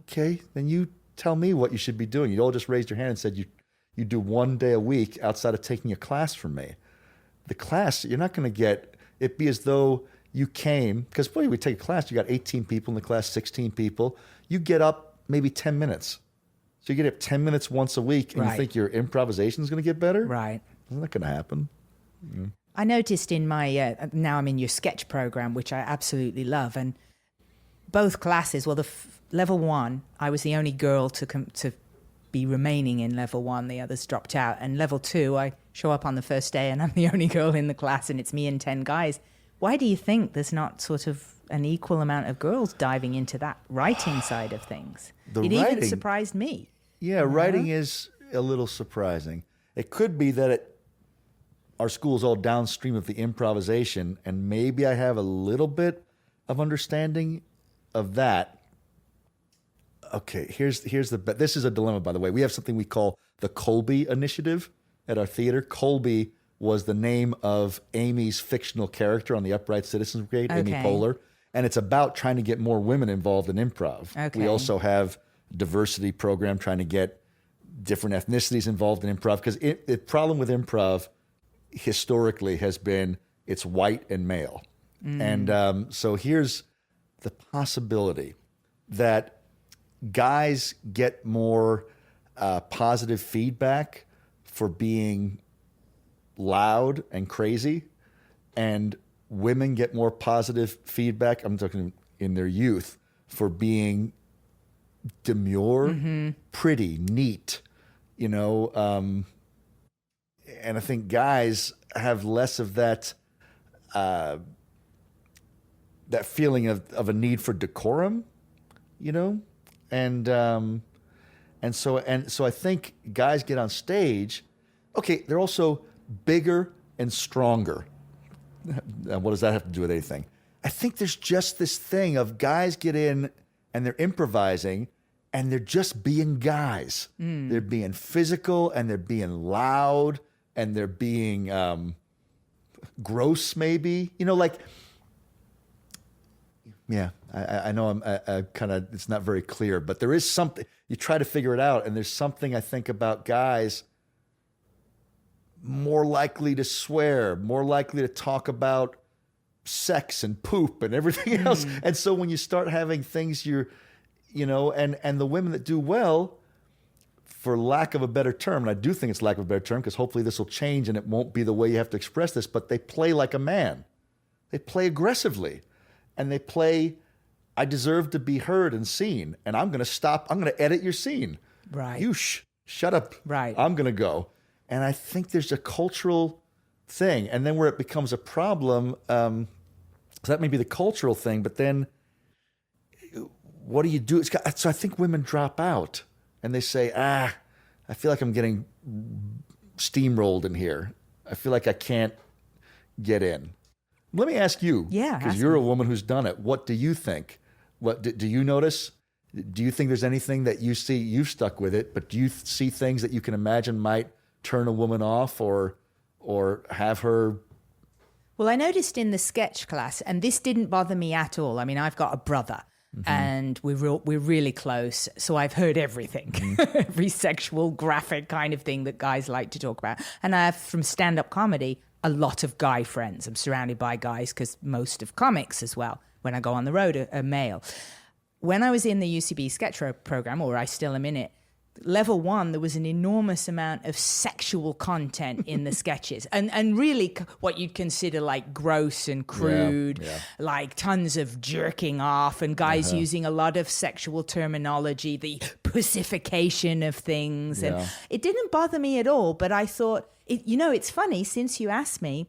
Okay, then you tell me what you should be doing. You all just raised your hand and said you do 1 day a week outside of taking a class from me. The class, you're not going to get, it'd be as though you came, because we take a class, you got 18 people in the class, 16 people. You get up maybe 10 minutes. So you get up 10 minutes once a week, and you think your improvisation is going to get better? Right. Isn't that going to happen? I noticed in my, now I'm in your sketch program, which I absolutely love. And both classes, well, level 1, I was the only girl to be remaining in level 1. The others dropped out. And level 2, I show up on the first day and I'm the only girl in the class, and it's me and 10 guys. Why do you think there's not sort of an equal amount of girls diving into that writing side of things? Even surprised me. Yeah, writing is a little surprising. It could be that our school is all downstream of the improvisation, and maybe I have a little bit of understanding of that. okay, this is a dilemma, by the way. We have something we call the Colby Initiative at our theater. Colby was the name of Amy's fictional character on the Upright Citizens Brigade, Amy Poehler. And it's about trying to get more women involved in improv. Okay. We also have diversity program trying to get different ethnicities involved in improv, because the problem with improv historically has been it's white and male. And so here's the possibility that guys get more positive feedback for being loud and crazy, and women get more positive feedback, I'm talking in their youth, for being demure, pretty, neat, and I think guys have less of that that feeling of a need for decorum, and so I think guys get on stage. Okay, they're also bigger and stronger. What does that have to do with anything? I think there's just this thing of guys get in and they're improvising and they're just being guys. They're being physical and they're being loud and they're being gross, maybe. I know I'm kind of, it's not very clear, but there is something, you try to figure it out, and there's something I think about guys more likely to swear, more likely to talk about sex and poop and everything else. And so when you start having things and the women that do well, for lack of a better term, and I do think it's lack of a better term, because hopefully this will change and it won't be the way you have to express this, but they play like a man. They play aggressively, and they play, I deserve to be heard and seen, and I'm going to edit your scene. Right. You shut up. Right. I'm going to go. And I think there's a cultural thing. And then where it becomes a problem, so that may be the cultural thing, but then what do you do? So I think women drop out and they say, I feel like I'm getting steamrolled in here. I feel like I can't get in. Let me ask you, because you're a woman who's done it. What do you think? What do you notice? Do you think there's anything that you see, you've stuck with it, but do you see things that you can imagine might turn a woman off or have her? Well, I noticed in the sketch class, and this didn't bother me at all. I mean, I've got a brother, and we're really close, so I've heard everything, every sexual, graphic kind of thing that guys like to talk about. And I have, from stand-up comedy, a lot of guy friends. I'm surrounded by guys because most of comics as well, when I go on the road, are male. When I was in the UCB sketch program, or I still am in it, level 1, there was an enormous amount of sexual content in the sketches, and really what you'd consider like gross and crude, like tons of jerking off and guys using a lot of sexual terminology, the pussification of things. And it didn't bother me at all, but I thought, it's funny, since you asked me,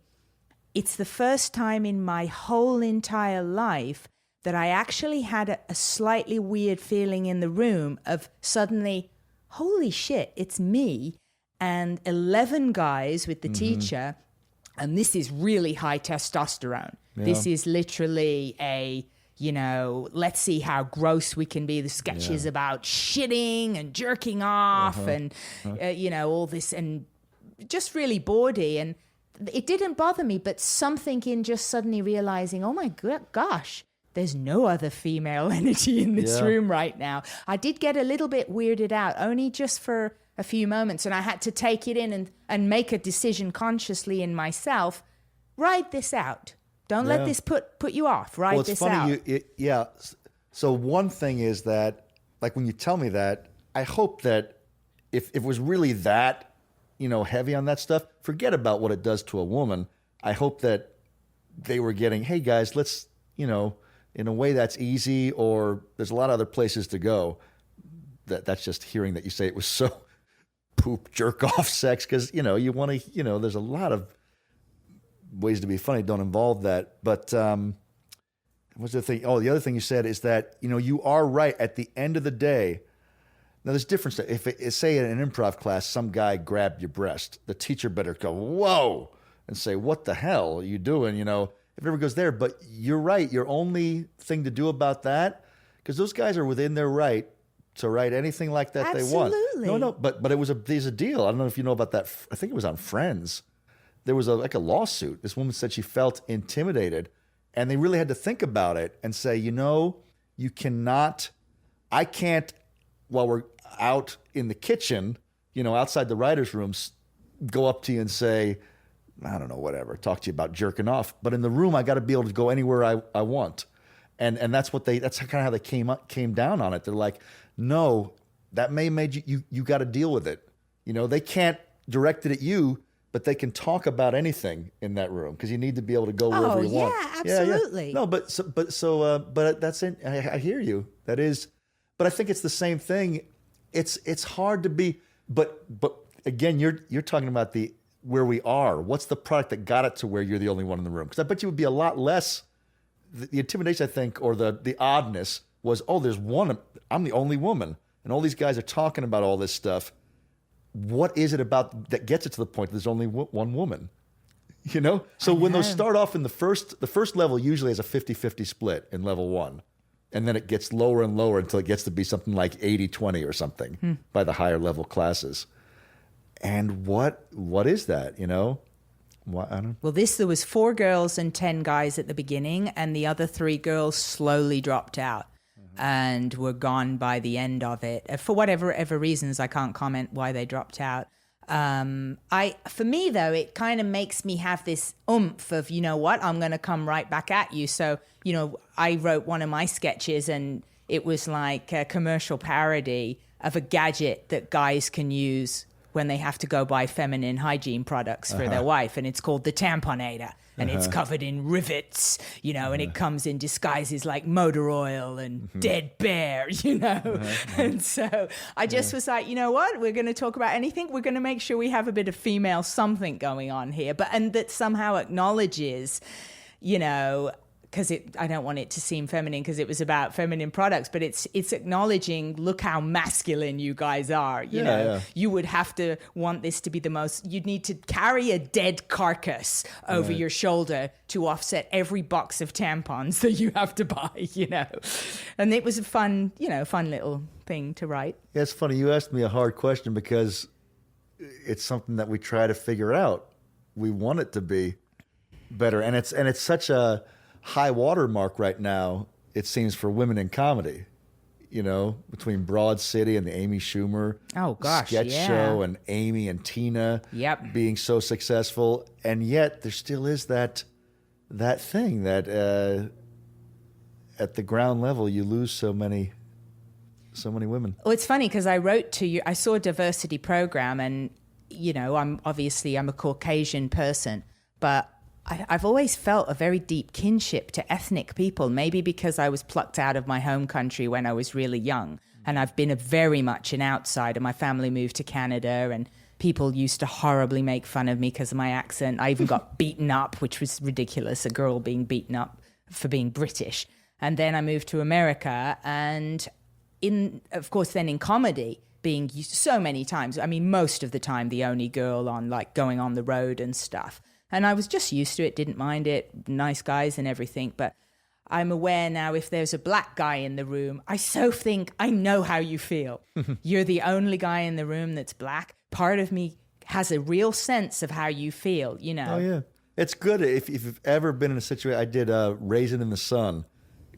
it's the first time in my whole entire life that I actually had a slightly weird feeling in the room of suddenly, holy shit, it's me and 11 guys with the teacher, and this is really high testosterone. Yeah. This is literally let's see how gross we can be. The sketches about shitting and jerking off and, all this, and just really bawdy. And it didn't bother me, but something in just suddenly realizing, oh my gosh, there's no other female energy in this room right now. I did get a little bit weirded out, only just for a few moments, and I had to take it in and make a decision consciously in myself. Ride this out. Don't let this put you off. Ride this out. Well, it's funny. So one thing is that, like when you tell me that, I hope that if it was really that, heavy on that stuff, forget about what it does to a woman. I hope that they were getting, hey guys, let's, in a way that's easy, or there's a lot of other places to go. That's just hearing that you say it was so poop, jerk off sex, because, you want to, there's a lot of ways to be funny, don't involve that. But what's the thing? Oh, the other thing you said is that, you are right. At the end of the day, now there's difference. If say in an improv class, some guy grabbed your breast, the teacher better go, whoa, and say, what the hell are you doing? If it ever goes there. But you're right. Your only thing to do about that, because those guys are within their right to write anything like that they want. Absolutely. No, but there's a deal. I don't know if you know about that. I think it was on Friends. There was a lawsuit. This woman said she felt intimidated, and they really had to think about it and say, you cannot, I can't, while we're out in the kitchen, outside the writer's rooms, go up to you and say, I don't know, whatever, talk to you about jerking off. But in the room, I got to be able to go anywhere I want. And that's that's kind of how they came down on it. They're like, no, that made you got to deal with it. They can't direct it at you, but they can talk about anything in that room because you need to be able to go wherever you want. Absolutely. No, but that's it. I hear you. That is, but I think it's the same thing. It's hard to be, but again, you're talking about where we are. What's the product that got it to where you're the only one in the room? Because I bet you would be a lot less. The intimidation, I think, or the oddness was, there's one. I'm the only woman, and all these guys are talking about all this stuff. What is it about that gets it to the point that there's only one woman? So when those start off in the first level usually has a 50-50 split in level 1. And then it gets lower and lower until it gets to be something like 80-20 or something by the higher level classes. And what is that, What, I don't... Well, there was 4 girls and 10 guys at the beginning, and the other 3 girls slowly dropped out and were gone by the end of it. For whatever reasons, I can't comment why they dropped out. For me though, it kind of makes me have this oomph of, I'm going to come right back at you. So, I wrote one of my sketches and it was like a commercial parody of a gadget that guys can use when they have to go buy feminine hygiene products for their wife. And it's called the Tamponator. And it's covered in rivets, and it comes in disguises like motor oil and dead bear, And so I just was like, you know what? We're going to talk about anything. We're going to make sure we have a bit of female something going on here, and that somehow acknowledges, because I don't want it to seem feminine because it was about feminine products, but it's acknowledging, look how masculine you guys are. You would have to want this to be you'd need to carry a dead carcass over your shoulder to offset every box of tampons that you have to buy, And it was a fun little thing to write. Yeah, it's funny. You asked me a hard question because it's something that we try to figure out. We want it to be better. And it's such a high water mark right now, it seems, for women in comedy, between Broad City and the Amy Schumer sketch show and Amy and Tina being so successful. And yet there still is that thing that at the ground level you lose so many women. Well, it's funny because I wrote to you, I saw a diversity program and, I'm a Caucasian person, but I've always felt a very deep kinship to ethnic people, maybe because I was plucked out of my home country when I was really young. And I've been very much an outsider. My family moved to Canada and people used to horribly make fun of me because of my accent. I even got beaten up, which was ridiculous, a girl being beaten up for being British. And then I moved to America and of course, in comedy, being used so many times, most of the time, the only girl on going on the road and stuff. And I was just used to it, didn't mind it, nice guys and everything. But I'm aware now if there's a black guy in the room, I so think I know how you feel. You're the only guy in the room that's black. Part of me has a real sense of how you feel, Oh, yeah. It's good if you've ever been in a situation. I did Raisin in the Sun,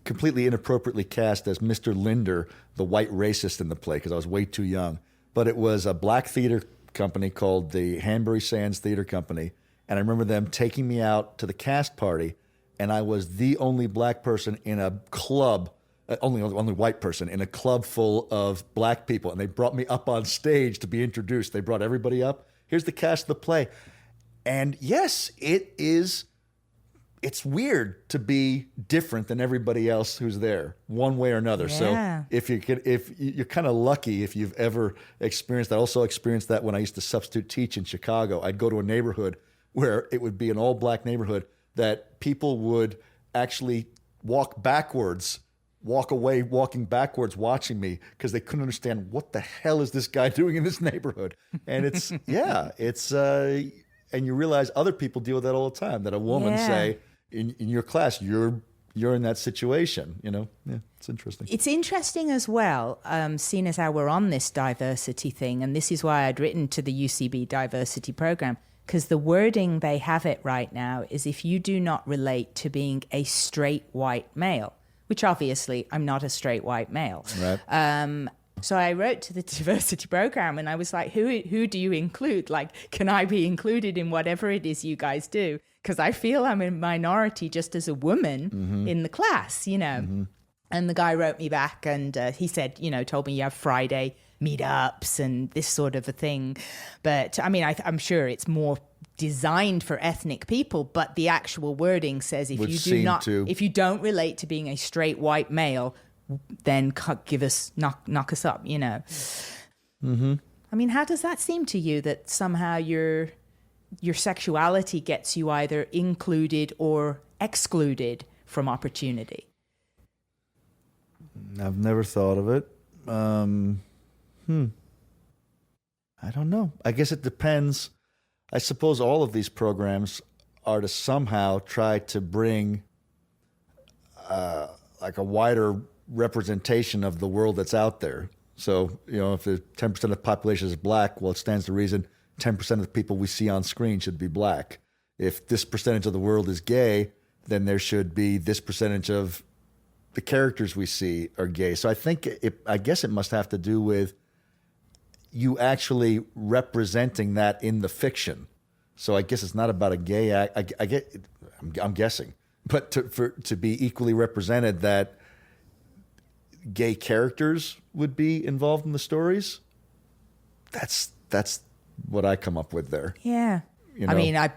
completely inappropriately cast as Mr. Linder, the white racist in the play because I was way too young. But it was a black theater company called the Hanbury Sands Theater Company. And I remember them taking me out to the cast party, and I was the only black person in a club, only white person in a club full of black people. And they brought me up on stage to be introduced. They brought everybody up. Here's the cast of the play. And yes, it's weird to be different than everybody else who's there, one way or another. Yeah. So if you're kind of lucky if you've ever experienced that. I also experienced that when I used to substitute teach in Chicago. I'd go to a neighborhood where it would be an all-black neighborhood that people would actually walk away walking backwards watching me because they couldn't understand what the hell is this guy doing in this neighborhood. And and you realize other people deal with that all the time, that a woman say in your class, you're you're in that situation, you know? Yeah, it's interesting. It's interesting as well, seeing as how we're on this diversity thing, and this is why I'd written to the UCB diversity program, because the wording they have it right now is if you do not relate to being a straight white male, which obviously I'm not a straight white male. Right. So I wrote to the diversity program and I was like, who do you include? Like, can I be included in whatever it is you guys do? Because I feel I'm a minority just as a woman in the class, you know. And the guy wrote me back and he said, you know, told me you have Friday meetups and this sort of a thing. But I mean, I'm sure it's more designed for ethnic people, but the actual wording says if you don't relate to being a straight white male, then knock us up, you know. I mean, how does that seem to you that somehow your sexuality gets you either included or excluded from opportunity? I've never thought of it. I don't know. I guess it depends. I suppose all of these programs are to somehow try to bring like a wider representation of the world that's out there. So, you know, if the 10% of the population is black, well, it stands to reason 10% of the people we see on screen should be black. If this percentage of the world is gay, then there should be this percentage of the characters we see are gay. So I guess it must have to do with you actually representing that in the fiction. So I guess it's not about a gay act. I'm guessing, but to be equally represented, that gay characters would be involved in the stories. That's what I come up with there. Yeah. You know? I mean, I've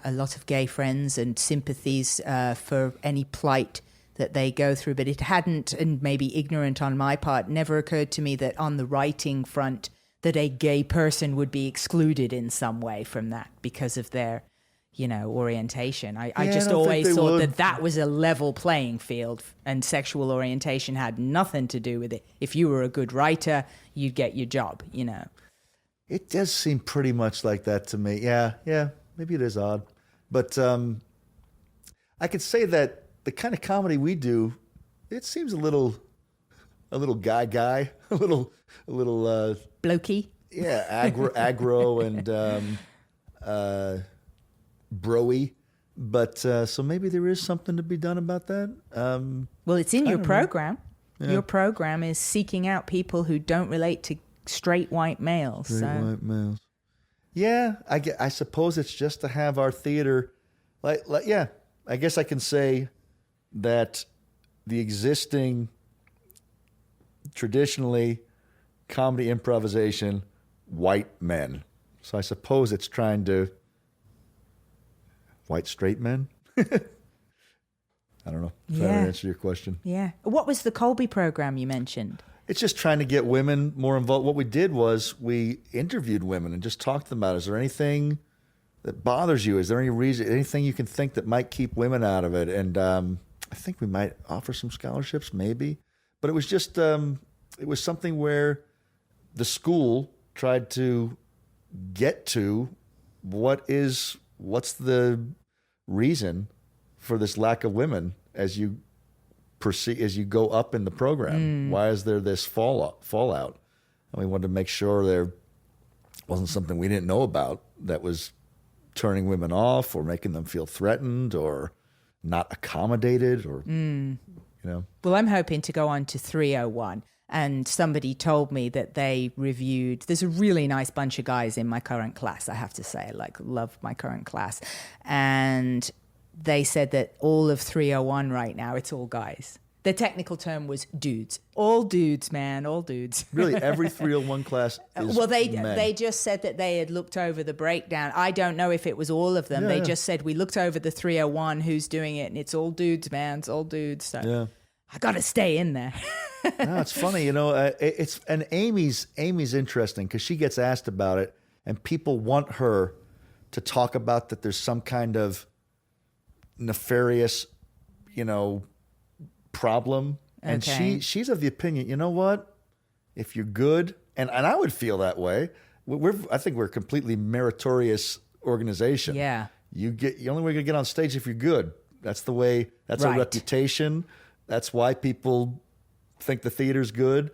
a lot of gay friends and sympathies for any plight that they go through, but it hadn't, and maybe ignorant on my part, never occurred to me that on the writing front that a gay person would be excluded in some way from that because of their, you know, orientation. I just always thought that was a level playing field and sexual orientation had nothing to do with it. If you were a good writer, you'd get your job, you know. It does seem pretty much like that to me. Yeah, maybe it is odd. But I could say that the kind of comedy we do, it seems a little guy, a little blokey. Yeah, aggro and bro-y. But so maybe there is something to be done about that. Well, it's in your program. Yeah. Your program is seeking out people who don't relate to straight white males. White males. Yeah, I suppose it's just to have our theater, like yeah. I guess I can say that the existing, traditionally, comedy improvisation, white men. So I suppose it's trying to white straight men. I don't know if I answer your question. Yeah. What was the Colby program you mentioned? It's just trying to get women more involved. What we did was we interviewed women and just talked to them about, is there anything that bothers you? Is there any reason, anything you can think that might keep women out of it? And I think we might offer some scholarships, maybe. But it was just, it was something where the school tried to get to what's the reason for this lack of women as you go up in the program. Why is there this fallout? And we wanted to make sure there wasn't something we didn't know about that was turning women off or making them feel threatened or not accommodated or, you know. Well, I'm hoping to go on to 301. And somebody told me that they reviewed, there's a really nice bunch of guys in my current class, I have to say, love my current class. And they said that all of 301 right now, it's all guys. The technical term was dudes. All dudes, man, all dudes. Really, every 301 class is well, men. They just said that they had looked over the breakdown. I don't know if it was all of them. Yeah, they just said, we looked over the 301, who's doing it, and it's all dudes, man, it's all dudes. So I got to stay in there. No, it's funny, you know. Amy's interesting because she gets asked about it, and people want her to talk about that. There's some kind of nefarious, you know, problem, and she's of the opinion. You know what? If you're good, and I would feel that way. I think we're a completely meritorious organization. Yeah. You only way to get on stage if you're good. That's the way, that's our reputation. That's why people think the theater's good.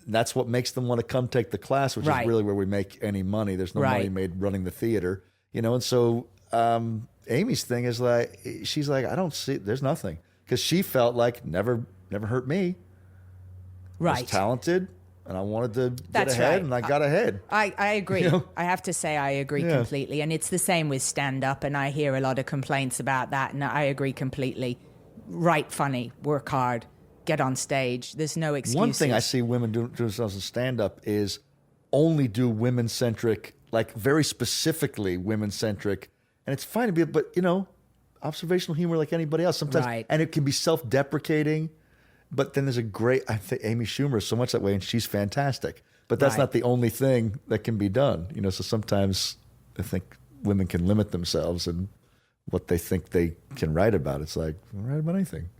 That's what makes them want to come take the class, which is really where we make any money. There's no money made running the theater, and so Amy's thing is like, she's like, I don't see, there's nothing. Because she felt like never hurt me. Right. I was talented, and I wanted to get ahead, and I got ahead. I agree. I have to say I agree completely. And it's the same with stand-up, and I hear a lot of complaints about that, and I agree completely. Write funny, work hard, get on stage. There's no excuses. One thing I see women do themselves in stand-up is only do women-centric, like very specifically women-centric, and it's fine to be, but, observational humor like anybody else sometimes. And it can be self-deprecating. But then there's I think Amy Schumer is so much that way, and she's fantastic. But that's not the only thing that can be done. So sometimes I think women can limit themselves and what they think they can write about. It's like, write about anything.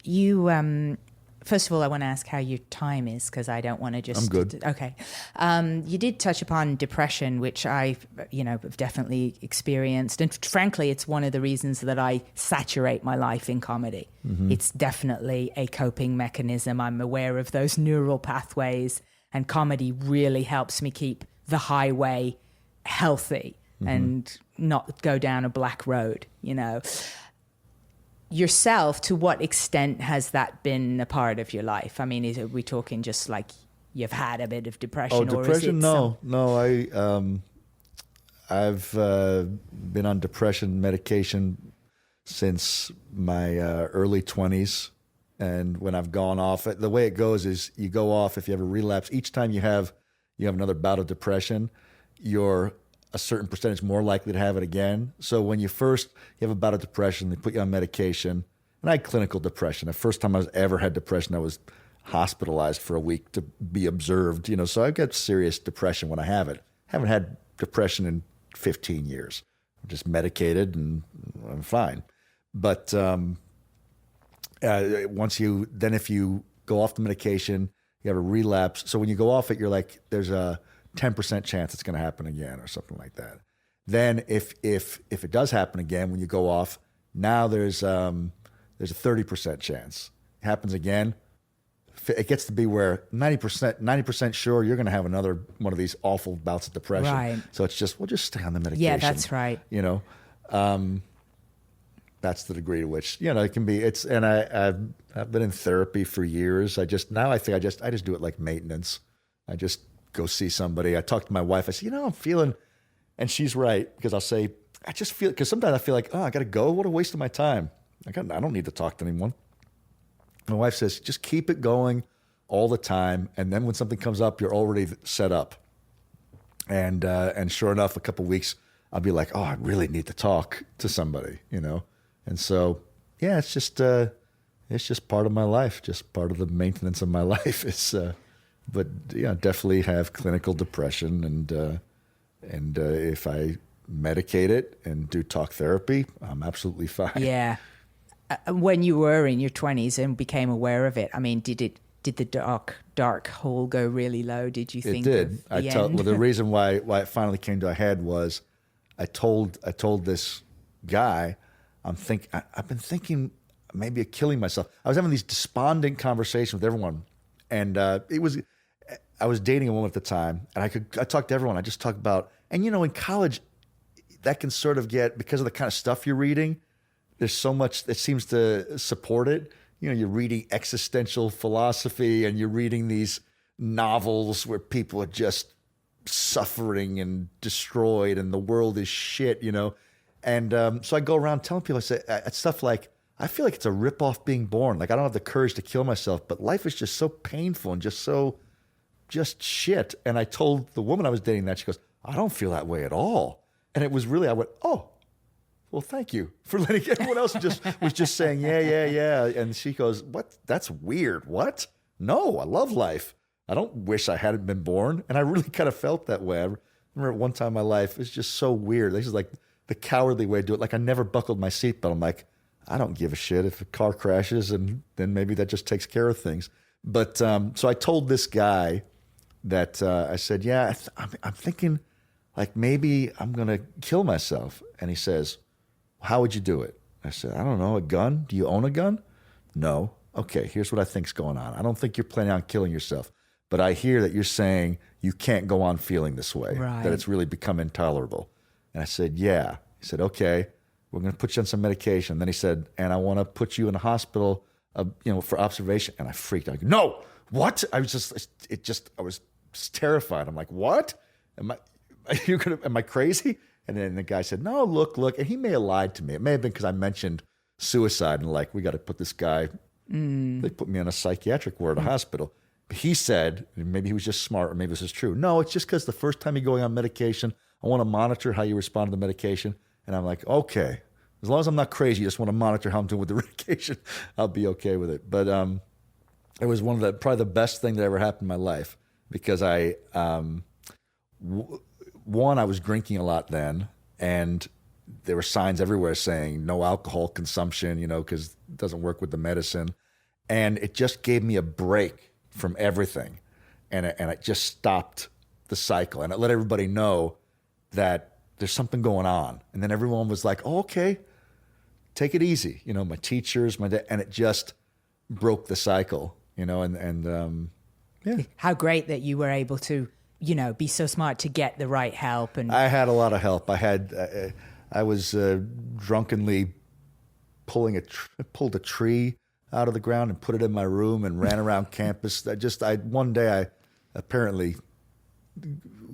You, first of all, I want to ask how your time is, because I don't want to just... I'm good. Okay. You did touch upon depression, which I, have definitely experienced. And frankly, it's one of the reasons that I saturate my life in comedy. Mm-hmm. It's definitely a coping mechanism. I'm aware of those neural pathways, and comedy really helps me keep the highway healthy and not go down a black road, Yourself, to what extent has that been a part of your life? I mean, are we talking just like you've had a bit of depression? Depression? No. I've been on depression medication since my early 20s. And when I've gone off, the way it goes is you go off, if you have a relapse, each time you have another bout of depression, you're a certain percentage more likely to have it again. So when you have a bout of depression, they put you on medication. And I had clinical depression. The first time I was ever had depression, I was hospitalized for a week to be observed. So I get serious depression when I have it. Haven't had depression in 15 years. I'm just medicated and I'm fine. But if you go off the medication, you have a relapse. So when you go off it, you're like, there's a 10% chance it's going to happen again or something like that. Then if it does happen again, when you go off, now there's a 30% chance. It happens again. It gets to be where 90% sure you're going to have another one of these awful bouts of depression. Right. So it's just, we'll just stay on the medication. Yeah, that's right. That's the degree to which, it can be, and I've been in therapy for years. I just do it like maintenance. I just go see somebody. I talk to my wife. I say, I'm feeling, and she's right, because I'll say, I just feel, because sometimes I feel like, I got to go. What a waste of my time. I don't need to talk to anyone. My wife says, just keep it going all the time. And then when something comes up, you're already set up. And sure enough, a couple of weeks, I'll be like, I really need to talk to somebody, And so, yeah, it's just part of my life, just part of the maintenance of my life. But definitely have clinical depression, and if I medicate it and do talk therapy, I'm absolutely fine. Yeah. When you were in your 20s and became aware of it, I mean, did the dark hole go really low? Did you think it did? Well, the reason why it finally came to a head was I told this guy, I've been thinking maybe of killing myself. I was having these despondent conversations with everyone, and I was dating a woman at the time, and I talked to everyone. I just talked about, and in college, that can sort of get, because of the kind of stuff you're reading, there's so much that seems to support it. You're reading existential philosophy, and you're reading these novels where people are just suffering and destroyed, and the world is shit, And so I go around telling people, I say stuff like, I feel like it's a ripoff being born. Like, I don't have the courage to kill myself, but life is just so painful and just shit. And I told the woman I was dating that. She goes, I don't feel that way at all. And it was really, I went, oh, well, thank you for letting everyone else was just saying, yeah. And she goes, what? That's weird. What? No, I love life. I don't wish I hadn't been born. And I really kind of felt that way. I remember at one time in my life, it's just so weird. This is like the cowardly way to do it. Like, I never buckled my seatbelt. I'm like, I don't give a shit if a car crashes, and then maybe that just takes care of things. But so I told this guy that I said, yeah, I'm thinking like maybe I'm going to kill myself. And he says, how would you do it? I said, I don't know, a gun? Do you own a gun? No. Okay, here's what I think's going on. I don't think you're planning on killing yourself, but I hear that you're saying you can't go on feeling this way, that it's really become intolerable. And I said, yeah. He said, okay, we're going to put you on some medication. Then he said, and I want to put you in a hospital, for observation. And I freaked out. I go, no, what? I was terrified. I'm like, what? Am I crazy? And then the guy said, no, look. And he may have lied to me. It may have been because I mentioned suicide and like, we got to put this guy, they put me in a psychiatric ward at a hospital. But he said, maybe he was just smart or maybe this is true. No, it's just because the first time you're going on medication, I want to monitor how you respond to the medication. And I'm like, okay, as long as I'm not crazy, you just want to monitor how I'm doing with the medication, I'll be okay with it. But it was probably the best thing that ever happened in my life because I was drinking a lot then, and there were signs everywhere saying no alcohol consumption, because it doesn't work with the medicine. And it just gave me a break from everything. And it just stopped the cycle. And it let everybody know that there's something going on. And then everyone was like, oh, okay, take it easy. My teachers, my dad, and it just broke the cycle, and yeah. How great that you were able to, be so smart to get the right help. And I had a lot of help. I was drunkenly pulled a tree out of the ground and put it in my room and ran around campus. One day I apparently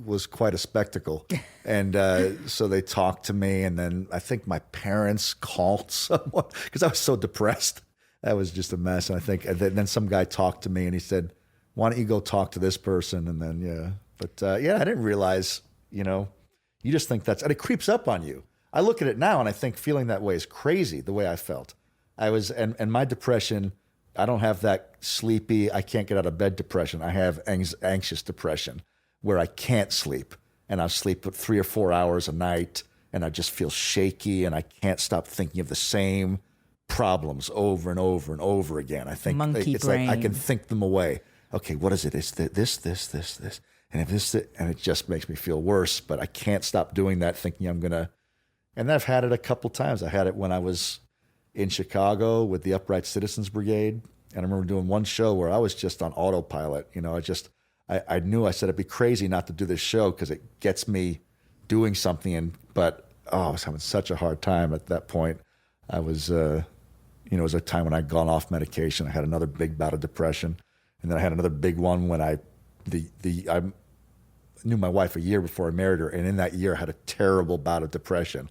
was quite a spectacle. And so they talked to me, and then I think my parents called someone because I was so depressed. That was just a mess. And then some guy talked to me and he said, why don't you go talk to this person? And then, yeah. But I didn't realize, you just think and it creeps up on you. I look at it now and I think feeling that way is crazy, the way I felt. And my depression, I don't have that sleepy, I can't get out of bed depression. I have anxious depression where I can't sleep, and I'll sleep 3 or 4 hours a night, and I just feel shaky, and I can't stop thinking of the same problems over and over and over again. I think Monkey it's brain. like I can think them away. Okay, what is it? It's this, and if this, and it just makes me feel worse. But I can't stop doing that, thinking I'm gonna. And I've had it a couple times. I had it when I was in Chicago with the Upright Citizens Brigade, and I remember doing one show where I was just on autopilot. I knew I said it'd be crazy not to do this show because it gets me doing something. But I was having such a hard time at that point. I was, it was a time when I'd gone off medication. I had another big bout of depression, and then I had another big one when I knew my wife a year before I married her, and in that year I had a terrible bout of depression.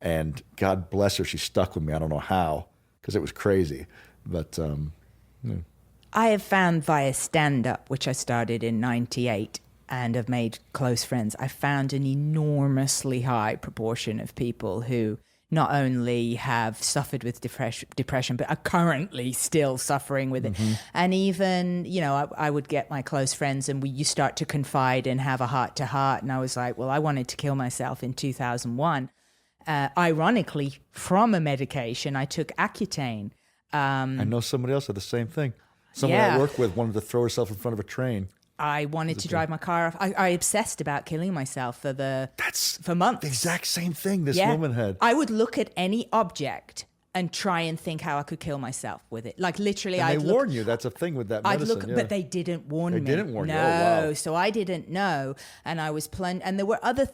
And God bless her, she stuck with me. I don't know how, because it was crazy. But I have found via stand-up, which I started in 98 and have made close friends, I found an enormously high proportion of people who not only have suffered with depression, but are currently still suffering with it. And even, I would get my close friends and you start to confide and have a heart-to-heart. And I was like, well, I wanted to kill myself in 2001. Ironically, from a medication, I took Accutane. I know somebody else had the same thing. Someone I worked with wanted to throw herself in front of a train. I wanted to drive my car off. I obsessed about killing myself for months. The exact same thing this woman had. I would look at any object and try and think how I could kill myself with it. Like literally, and they warn you. That's a thing with that medicine. But they didn't warn me. They didn't warn you. No, Oh, wow. So I didn't know, and I was and there were other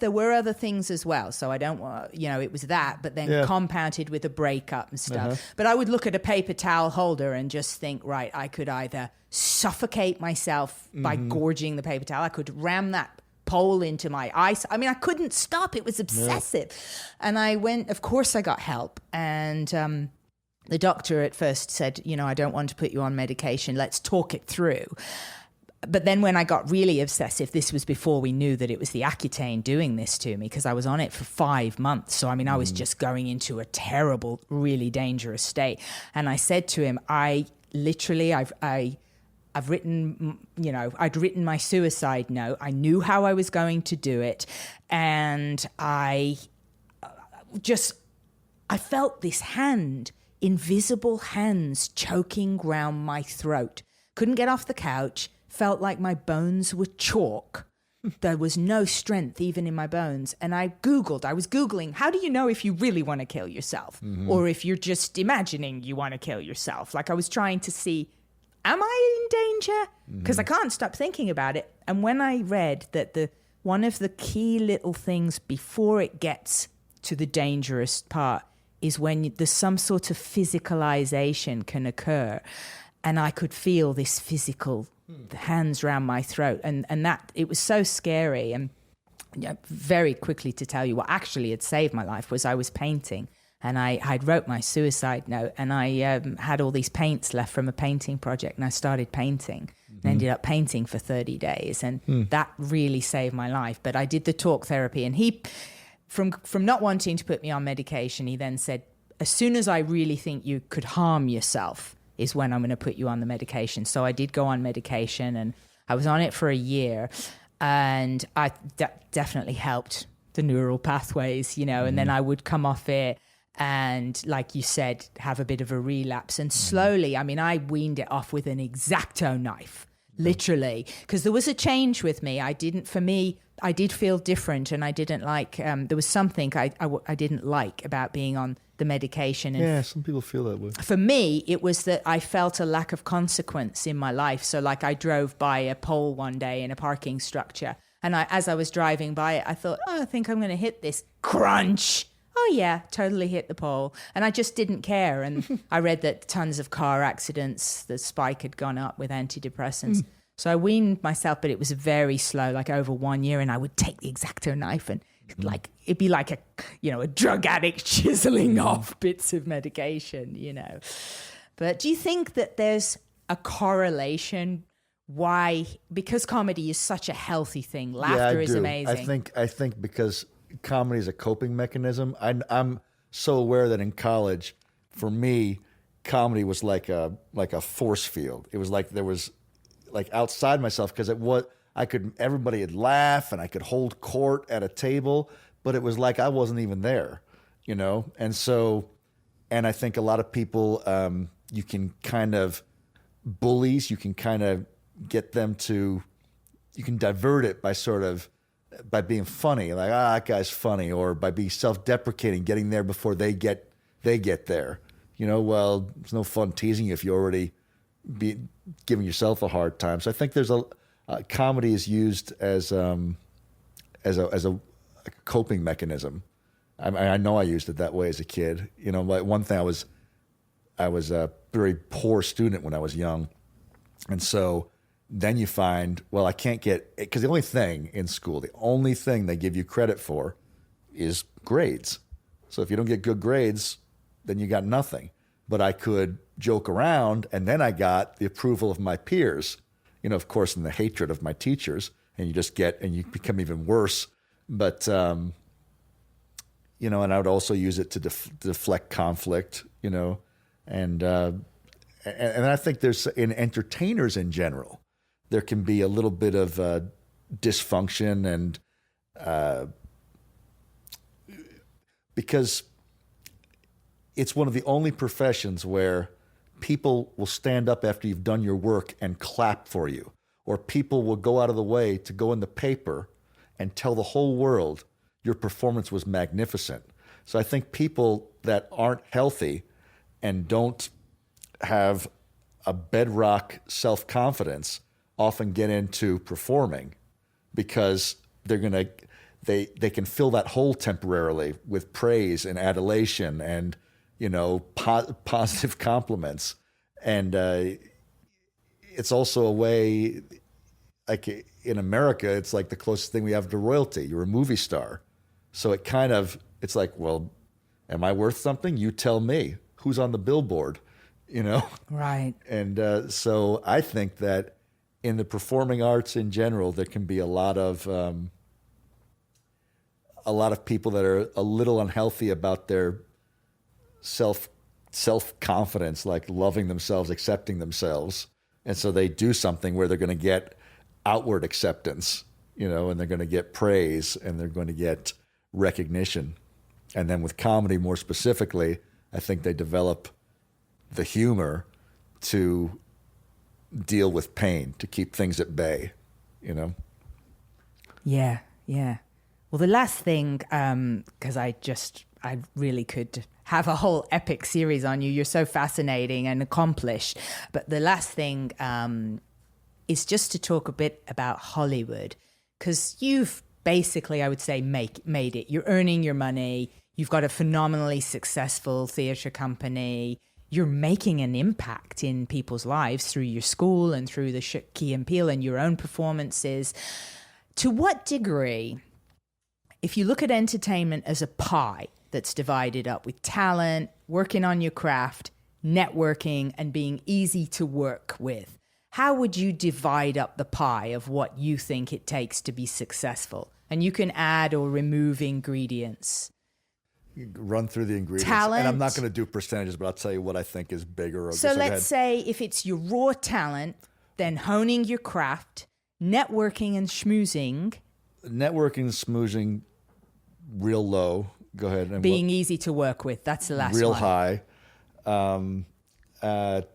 things as well. So I don't want, it was that, but then compounded with a breakup and stuff. But I would look at a paper towel holder and just think, right, I could either suffocate myself by gorging the paper towel. I could ram that pole into my eyes. I mean, I couldn't stop. It was obsessive. And I went, of course I got help. And the doctor at first said, I don't want to put you on medication. Let's talk it through. But then when I got really obsessive, this was before we knew that it was the Accutane doing this to me, because I was on it for 5 months. So, I mean, I was just going into a terrible, really dangerous state. And I said to him, I've written, I'd written my suicide note. I knew how I was going to do it. And I felt this invisible hands choking round my throat. Couldn't get off the couch. Felt like my bones were chalk. there was no strength even in my bones. And I was Googling, how do you know if you really want to kill yourself? Or if you're just imagining you want to kill yourself? Like I was trying to see, am I in danger? Because I can't stop thinking about it. And when I read that one of the key little things before it gets to the dangerous part is when there's some sort of physicalization can occur. And I could feel this physical hands around my throat. And that, it was so scary. And very quickly to tell you what actually had saved my life was I was painting. And I wrote my suicide note, and I had all these paints left from a painting project, and I started painting. And ended up painting for 30 days, and that really saved my life. But I did the talk therapy, and he, from not wanting to put me on medication, he then said, as soon as I really think you could harm yourself is when I'm going to put you on the medication. So I did go on medication, and I was on it for a year, and that definitely helped the neural pathways, and then I would come off it and, like you said, have a bit of a relapse. And slowly, I mean, I weaned it off with an X-Acto knife, literally, because there was a change with me. I did feel different, and I didn't like, there was something I didn't like about being on the medication. And yeah, some people feel that way. For me, it was that I felt a lack of consequence in my life. So like I drove by a pole one day in a parking structure, and as I was driving by it, I thought, I think I'm going to hit this. Crunch. Oh yeah, totally hit the pole. And I just didn't care. And I read that tons of car accidents, the spike had gone up with anti-depressants. So I weaned myself, but it was very slow, like over 1 year. And I would take the X-Acto knife, and like it'd be like a drug addict chiseling off bits of medication. But do you think that there's a correlation because comedy is such a healthy thing, laughter is amazing? I think because comedy is a coping mechanism. I'm so aware that in college, for me, comedy was like a force field. It was like there was like outside myself, because everybody would laugh and I could hold court at a table, but it was like I wasn't even there, And so, and I think a lot of people, you can kind of bullies, you can kind of get them to, you can divert it by being funny, like, that guy's funny, or by being self-deprecating, getting there before they get there. Well, it's no fun teasing you if you already be giving yourself a hard time. So I think there's comedy is used as a coping mechanism. I know I used it that way as a kid. Like one thing, I was a very poor student when I was young, and so then you find, well, I can't get, because the only thing in school, the only thing they give you credit for is grades. So if you don't get good grades, then you got nothing. But I could joke around, and then I got the approval of my peers, of course, and the hatred of my teachers, and you become even worse. But, and I would also use it to deflect conflict, and I think there's, in entertainers in general, there can be a little bit of dysfunction, and because it's one of the only professions where people will stand up after you've done your work and clap for you, or people will go out of the way to go in the paper and tell the whole world your performance was magnificent. So I think people that aren't healthy and don't have a bedrock self-confidence often get into performing, because they can fill that hole temporarily with praise and adulation and positive compliments, and it's also a way, like in America, it's like the closest thing we have to royalty. You're a movie star, so it's like, well, am I worth something? You tell me. Who's on the billboard? Right. And so I think that in the performing arts in general, there can be a lot of people that are a little unhealthy about their self-confidence, like loving themselves, accepting themselves. And so they do something where they're going to get outward acceptance, and they're going to get praise, and they're going to get recognition. And then with comedy more specifically, I think they develop the humor to deal with pain, to keep things at bay, Yeah, yeah. Well, the last thing, because I really could have a whole epic series on you. You're so fascinating and accomplished. But the last thing is just to talk a bit about Hollywood, because you've basically, I would say, made it. You're earning your money. You've got a phenomenally successful theatre company. You're making an impact in people's lives through your school and through the Key and Peele and your own performances. To what degree, if you look at entertainment as a pie that's divided up with talent, working on your craft, networking, and being easy to work with, how would you divide up the pie of what you think it takes to be successful? And you can add or remove ingredients. Run through the ingredients. Talent. And I'm not going to do percentages, but I'll tell you what I think is bigger. So let's say if it's your raw talent, then honing your craft, networking and schmoozing. Networking and schmoozing, real low. Go ahead. And being easy to work with. That's the last real one. High.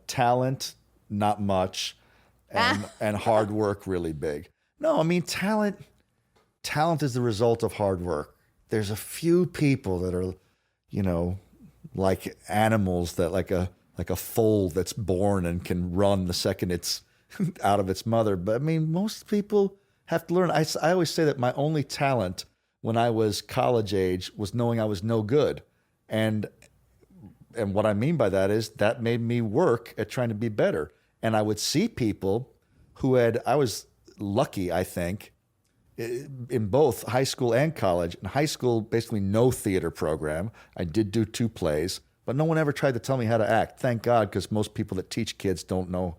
Talent, not much. And hard work, really big. No, I mean, talent is the result of hard work. There's a few people that are, like animals, that like a foal that's born and can run the second it's out of its mother. But I mean, most people have to learn. I always say that my only talent when I was college age was knowing I was no good. And what I mean by that is that made me work at trying to be better. And I would see people I was lucky, I think, in both high school and college. In high school, basically no theater program. I did do 2 plays, but no one ever tried to tell me how to act. Thank God, because most people that teach kids don't know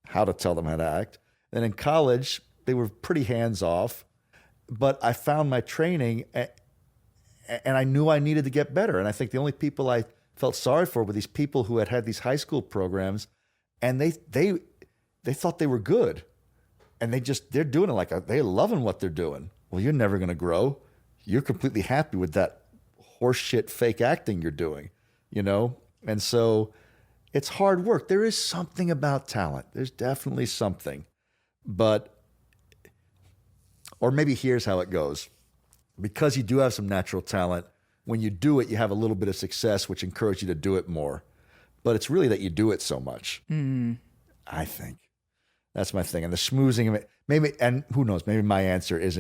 how to tell them how to act. And in college, they were pretty hands-off, but I found my training and I knew I needed to get better. And I think the only people I felt sorry for were these people who had these high school programs, and they thought they were good. And they're doing it they're loving what they're doing. Well, you're never going to grow. You're completely happy with that horseshit fake acting you're doing, And so it's hard work. There is something about talent. There's definitely something. Or maybe here's how it goes. Because you do have some natural talent, when you do it, you have a little bit of success, which encourages you to do it more. But it's really that you do it so much. I think. That's my thing. And the schmoozing of it, maybe, and who knows, maybe my answer is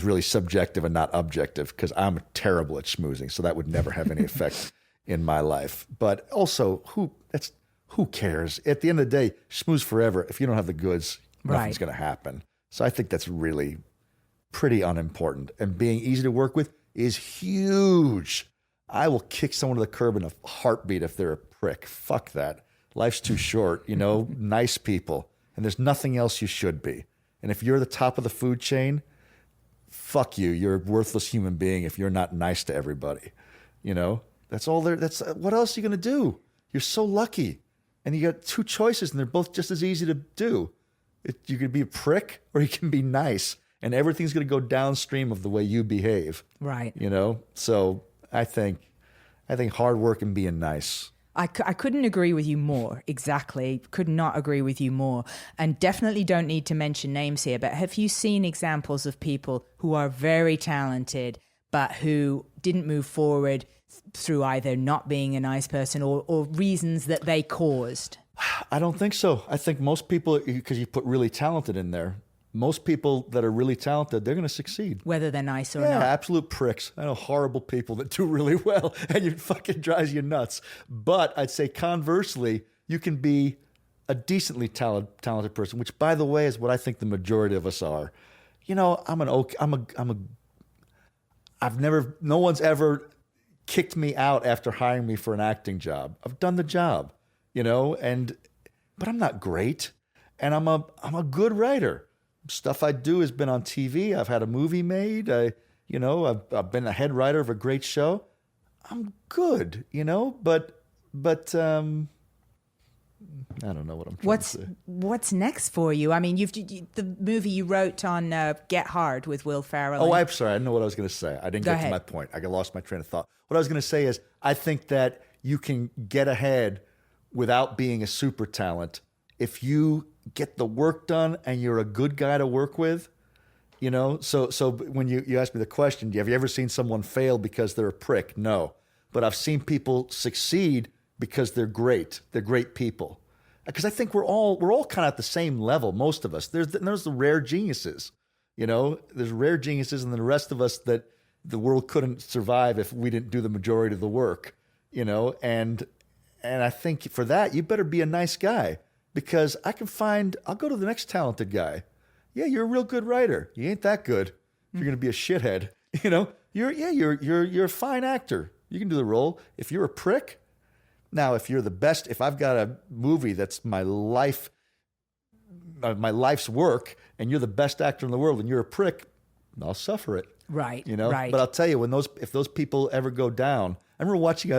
really subjective and not objective, because I'm terrible at schmoozing. So that would never have any effect in my life. But also, who cares? At the end of the day, schmooze forever. If you don't have the goods, nothing's going to happen. So I think that's really pretty unimportant. And being easy to work with is huge. I will kick someone to the curb in a heartbeat if they're a prick. Fuck that. Life's too short, nice people. And there's nothing else you should be. And if you're the top of the food chain, fuck you. You're a worthless human being if you're not nice to everybody. That's all there. What else are you going to do? You're so lucky. And you got 2 choices, and they're both just as easy to do. You can be a prick or you can be nice. And everything's going to go downstream of the way you behave. Right. So I think hard work and being nice. I couldn't agree with you more. Exactly. Could not agree with you more. And definitely don't need to mention names here, but have you seen examples of people who are very talented, but who didn't move forward through either not being a nice person or reasons that they caused? I don't think so. I think most people, because you put really talented in there, most people that are really talented, they're going to succeed. Whether they're nice or not. Yeah, absolute pricks. I know horrible people that do really well, and it fucking drives you nuts. But I'd say conversely, you can be a decently talented person, which, by the way, is what I think the majority of us are. No one's ever kicked me out after hiring me for an acting job. I've done the job, but I'm not great, and I'm a good writer. Stuff I do has been on TV. I've had a movie made. I've been a head writer of a great show. I'm good, but I don't know what I'm trying to say. What's next for you? I mean, the movie you wrote on Get Hard with Will Ferrell. Oh, I'm sorry. I know what I was going to say. I didn't get to my point. I lost my train of thought. What I was going to say is I think that you can get ahead without being a super talent if you get the work done and you're a good guy to work with, you know, so when you asked me the question, have you ever seen someone fail because they're a prick? No. But I've seen people succeed because they're great. They're great people. Because I think we're all kind of at the same level, most of us. There's the rare geniuses, you know. There's rare geniuses, and then the rest of us that the world couldn't survive if we didn't do the majority of the work, you know. And I think for that, you better be a nice guy, because I'll go to the next talented guy. Yeah, you're a real good writer. You ain't that good if you're going to be a shithead. You know, you're a fine actor. You can do the role. If you're a prick, now if you're the best, if I've got a movie that's my life's work, and you're the best actor in the world, and you're a prick, I'll suffer it. Right. You know. Right. But I'll tell you, if those people ever go down, I remember watching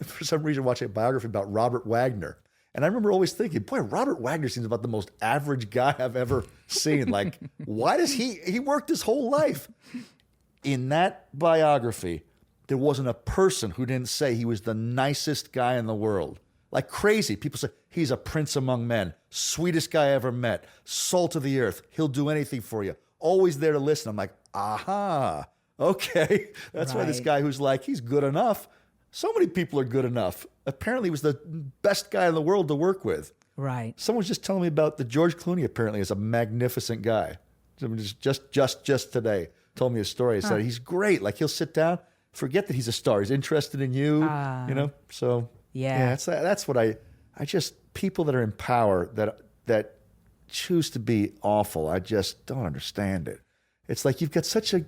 for some reason watching a biography about Robert Wagner. And I remember always thinking, boy, Robert Wagner seems about the most average guy I've ever seen. Like, why does he worked his whole life? In that biography, there wasn't a person who didn't say he was the nicest guy in the world. Like crazy. People say, he's a prince among men, sweetest guy I ever met, salt of the earth. He'll do anything for you. Always there to listen. I'm like, aha, okay. That's why this guy who's like, he's good enough. So many people are good enough. Apparently he was the best guy in the world to work with. Right. Someone was just telling me about the George Clooney apparently is a magnificent guy. Someone just today told me a story. He said, he's great. Like he'll sit down, forget that he's a star. He's interested in you, you know? So yeah, that's what I just, people that are in power that choose to be awful. I just don't understand it. It's like you've got such an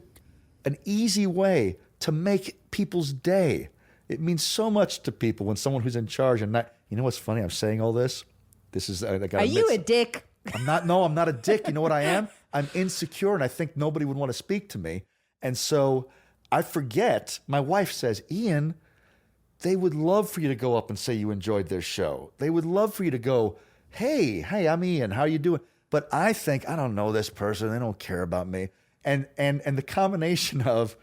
easy way to make people's day. It means so much to people when someone who's in charge and not, you know what's funny? I'm saying all this. This is, are you a dick? I'm not a dick. You know what I am? I'm insecure and I think nobody would want to speak to me. And so I forget, my wife says, Ian, they would love for you to go up and say you enjoyed their show. They would love for you to go, hey, I'm Ian, how you doing? But I think, I don't know this person. They don't care about me. And the combination of,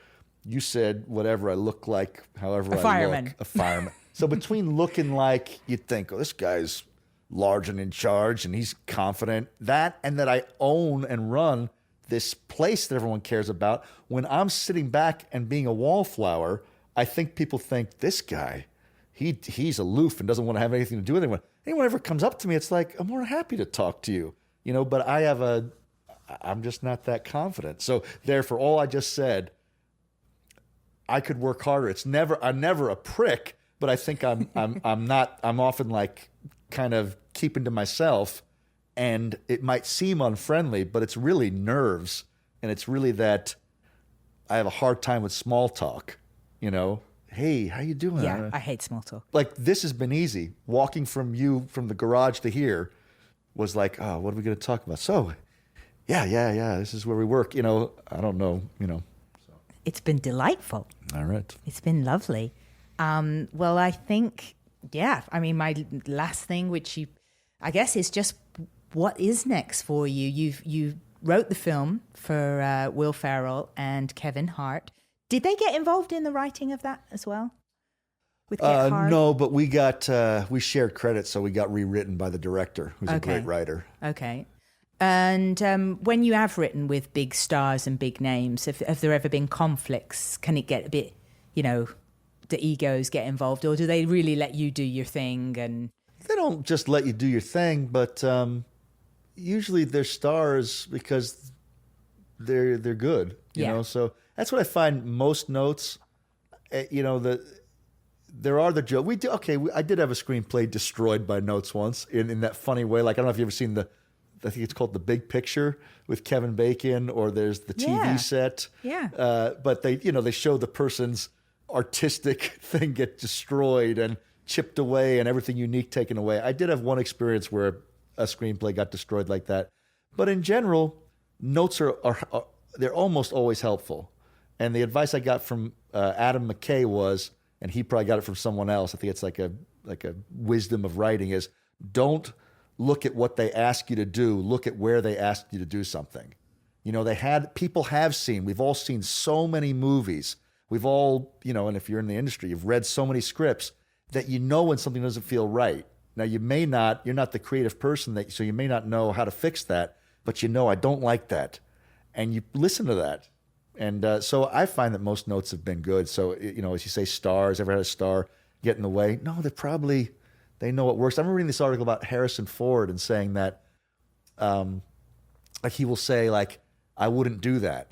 you said whatever I look like, however I look. A fireman. So between looking like you'd think, oh, this guy's large and in charge and he's confident, that and that I own and run this place that everyone cares about, when I'm sitting back and being a wallflower, I think people think, this guy, he's aloof and doesn't want to have anything to do with anyone. Anyone ever comes up to me, it's like, I'm more happy to talk to you, you know, but I'm just not that confident. So therefore, all I just said, I could work harder. I'm never a prick, but I think I'm often like kind of keeping to myself, and it might seem unfriendly, but it's really nerves. And it's really that I have a hard time with small talk, you know, hey, how you doing? Yeah. I hate small talk. Like this has been easy. Walking from the garage to here was like, oh, what are we going to talk about? So yeah. This is where we work. You know, I don't know, you know. It's been delightful. All right. It's been lovely. Well, I think, yeah, I mean, my last thing, which I guess is just what is next for you? You wrote the film for Will Ferrell and Kevin Hart. Did they get involved in the writing of that as well? With Get Hard? No, but we shared credits, so we got rewritten by the director, who's a great writer. Okay. And when you have written with big stars and big names, have there ever been conflicts? Can it get a bit, you know, the egos get involved, or do they really let you do your thing? And they don't just let you do your thing, but usually they're stars because they're good, you know. So that's what I find most notes. You know, there are the joke. I did have a screenplay destroyed by notes once in that funny way. Like I don't know if you've ever seen I think it's called The Big Picture with Kevin Bacon, or there's the TV set. Yeah. But they show the person's artistic thing get destroyed and chipped away and everything unique taken away. I did have one experience where a screenplay got destroyed like that. But in general, notes are they're almost always helpful. And the advice I got from Adam McKay was, and he probably got it from someone else, I think it's like a wisdom of writing, is don't look at what they ask you to do. Look at where they asked you to do something. You know, we've all seen so many movies. We've all, you know, and if you're in the industry, you've read so many scripts that you know when something doesn't feel right. Now you're not the creative person so you may not know how to fix that, but I don't like that. And you listen to that. And so I find that most notes have been good. So, as you say, stars, ever had a star get in the way? No, they know what works. I remember reading this article about Harrison Ford and saying that, like he will say, like, I wouldn't do that.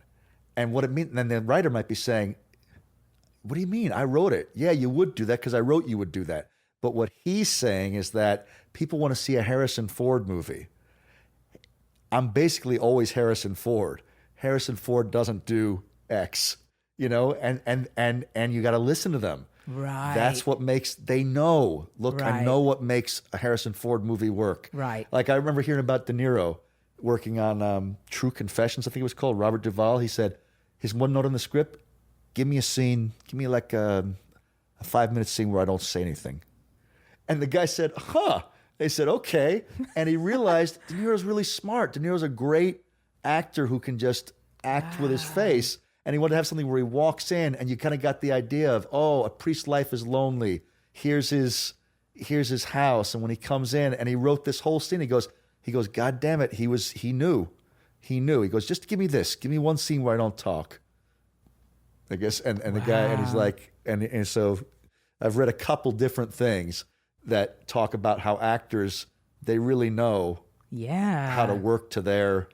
And what it means, and then the writer might be saying, what do you mean? I wrote it. Yeah, you would do that because I wrote you would do that. But what he's saying is that people want to see a Harrison Ford movie. I'm basically always Harrison Ford. Harrison Ford doesn't do X, and you got to listen to them. Right. That's what they know. Look, right. I know what makes a Harrison Ford movie work. Right. Like I remember hearing about De Niro working on True Confessions, I think it was called, Robert Duvall. He said his one note on the script, give me a scene, give me like a 5-minute scene where I don't say anything. And the guy said, huh. They said, okay. And he realized De Niro's really smart. De Niro's a great actor who can just act with his face. And he wanted to have something where he walks in and you kind of got the idea of, a priest's life is lonely. Here's his house. And when he comes in and he wrote this whole scene, he goes, God damn it. He knew. He goes, just give me this. Give me one scene where I don't talk. I guess. And the guy, and he's like, and so I've read a couple different things that talk about how actors, they really know how to work to their,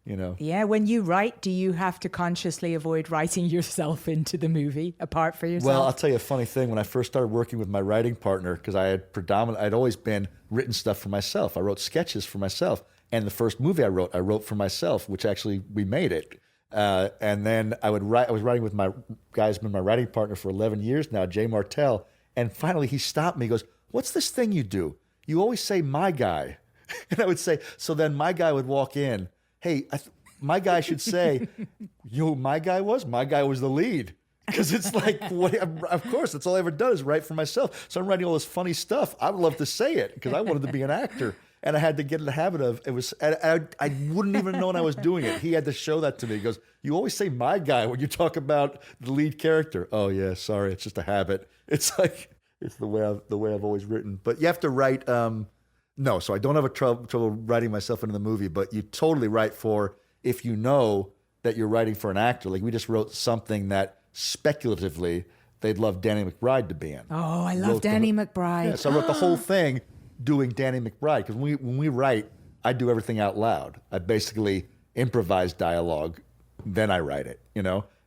Yeah, when you write, do you have to consciously avoid writing yourself into the movie apart for yourself? Well, I'll tell you a funny thing. When I first started working with my writing partner, because I'd always been written stuff for myself. I wrote sketches for myself. And the first movie I wrote for myself, which actually we made it. And then I was writing with my guy's been my writing partner for 11 years now, Jay Martell. And finally he stopped me. He goes, what's this thing you do? You always say my guy. And I would say, so then my guy would walk in. Hey, my guy should say, my guy was the lead. Because it's like, of course, that's all I ever done is write for myself. So I'm writing all this funny stuff. I would love to say it because I wanted to be an actor. And I had to get in the habit of I wouldn't even know when I was doing it. He had to show that to me. He goes, you always say my guy when you talk about the lead character. Oh, yeah, sorry. It's just a habit. It's like, it's the way I've always written. But you have to write, no, so I don't have trouble writing myself into the movie, but you totally write for if you know that you're writing for an actor. Like we just wrote something that speculatively they'd love Danny McBride to be in. Oh, I love Danny McBride. Yeah, so I wrote the whole thing doing Danny McBride, because when we write, I do everything out loud. I basically improvise dialogue, then I write it,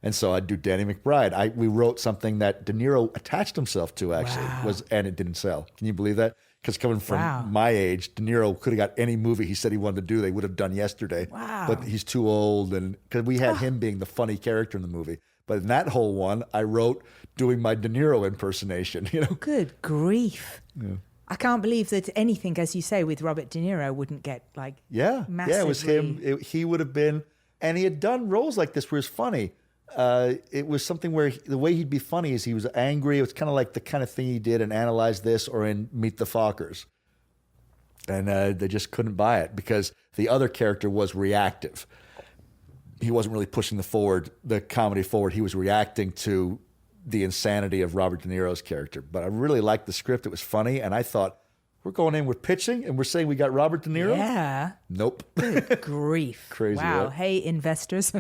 And so I do Danny McBride. We wrote something that De Niro attached himself to, actually, and it didn't sell. Can you believe that? Because coming from my age, De Niro could have got any movie he said he wanted to do, they would have done yesterday. Wow. But he's too old, and because we had him being the funny character in the movie. But in that whole one, I wrote doing my De Niro impersonation, Good grief. Yeah. I can't believe that anything, as you say, with Robert De Niro wouldn't get massively. Yeah, it was him. He would have been, and he had done roles like this where it was funny. It was something where the way he'd be funny is he was angry. It was kind of like the kind of thing he did in Analyze This or in Meet the Fockers. And they just couldn't buy it because the other character was reactive. He wasn't really pushing the comedy forward. He was reacting to the insanity of Robert De Niro's character. But I really liked the script. It was funny. And I thought, we're going in, we're pitching, and we're saying we got Robert De Niro? Yeah. Nope. Good grief. Crazy. Wow. Right? Hey, investors.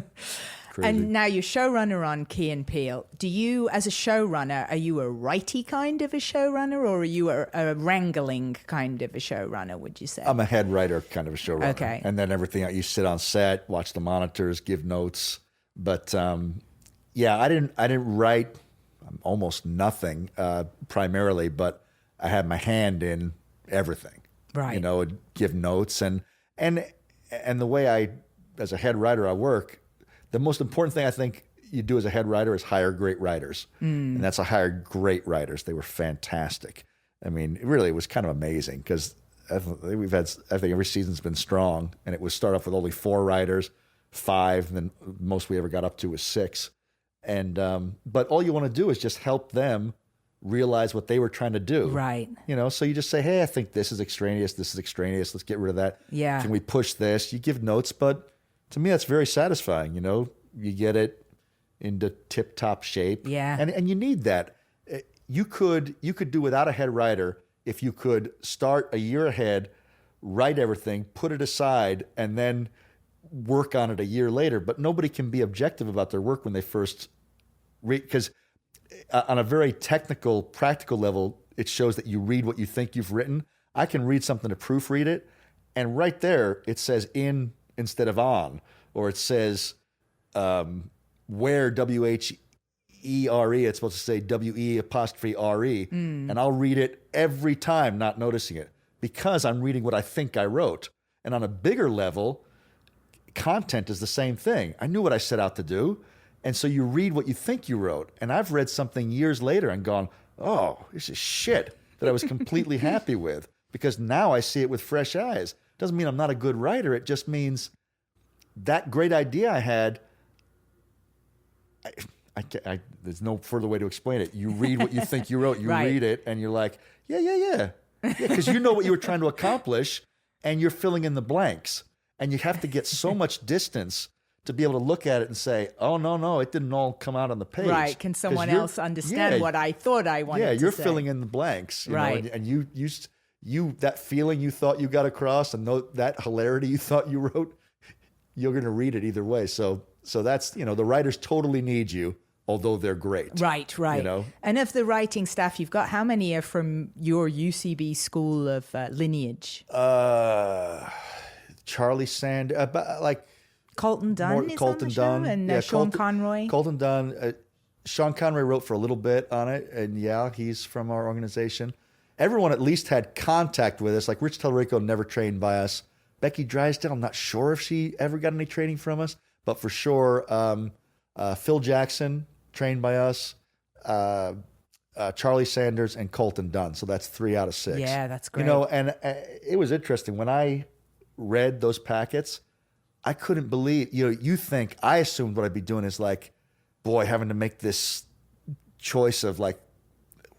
Crazy. And now you're showrunner on Key and Peele. Do you, as a showrunner, are you a righty kind of a showrunner, or are you a wrangling kind of a showrunner, would you say? I'm a head writer kind of a showrunner. Okay. And then everything, you sit on set, watch the monitors, give notes. But I didn't write almost nothing primarily, but I had my hand in everything. Right. Give notes and the way as a head writer, I work. The most important thing I think you do as a head writer is hire great writers. And that's I hired great writers. They were fantastic. I mean, it was kind of amazing because I think every season's been strong, and it was start off with only 4 writers, 5, and then most we ever got up to was 6. And but all you want to do is just help them realize what they were trying to do. Right. So you just say, hey, I think this is extraneous, let's get rid of that. Yeah. Can we push this? You give notes, but to me that's very satisfying, You get it into tip-top shape. Yeah. And you need that. You could do without a head writer if you could start a year ahead, write everything, put it aside, and then work on it a year later. But nobody can be objective about their work when they first read, because on a very technical, practical level, it shows that you read what you think you've written. I can read something to proofread it, and right there it says in instead of on, or it says where, W-H-E-R-E, it's supposed to say W-E-apostrophe-R-E, and I'll read it every time not noticing it, because I'm reading what I think I wrote. And on a bigger level, content is the same thing. I knew what I set out to do, and so you read what you think you wrote. And I've read something years later and gone, oh, this is shit, that I was completely happy with, because now I see it with fresh eyes. Doesn't mean I'm not a good writer. It just means that great idea I had, there's no further way to explain it. You read what you think you wrote. You read it, and you're like, yeah, because you know what you were trying to accomplish, and you're filling in the blanks. And you have to get so much distance to be able to look at it and say, oh, no, it didn't all come out on the page. Right. Can someone else understand what I thought I wanted to say? Yeah, you're filling in the blanks. You know, and you that feeling you thought you got across, and that hilarity you thought you wrote, you're going to read it either way. So that's, the writers totally need you, although they're great. Right. You know? And of the writing staff you've got, how many are from your UCB school of lineage? Charlie Sand, like Colton Dunn is on the show, and Sean Conroy. Colton Dunn. Sean Conroy wrote for a little bit on it, and he's from our organization. Everyone at least had contact with us. Like Rich Telrico never trained by us. Becky Drysdale, I'm not sure if she ever got any training from us, but for sure, Phil Jackson trained by us, Charlie Sanders, and Colton Dunn. So that's 3 out of 6. Yeah, that's great. And it was interesting when I read those packets. I couldn't believe, I assumed what I'd be doing is like, boy, having to make this choice of like,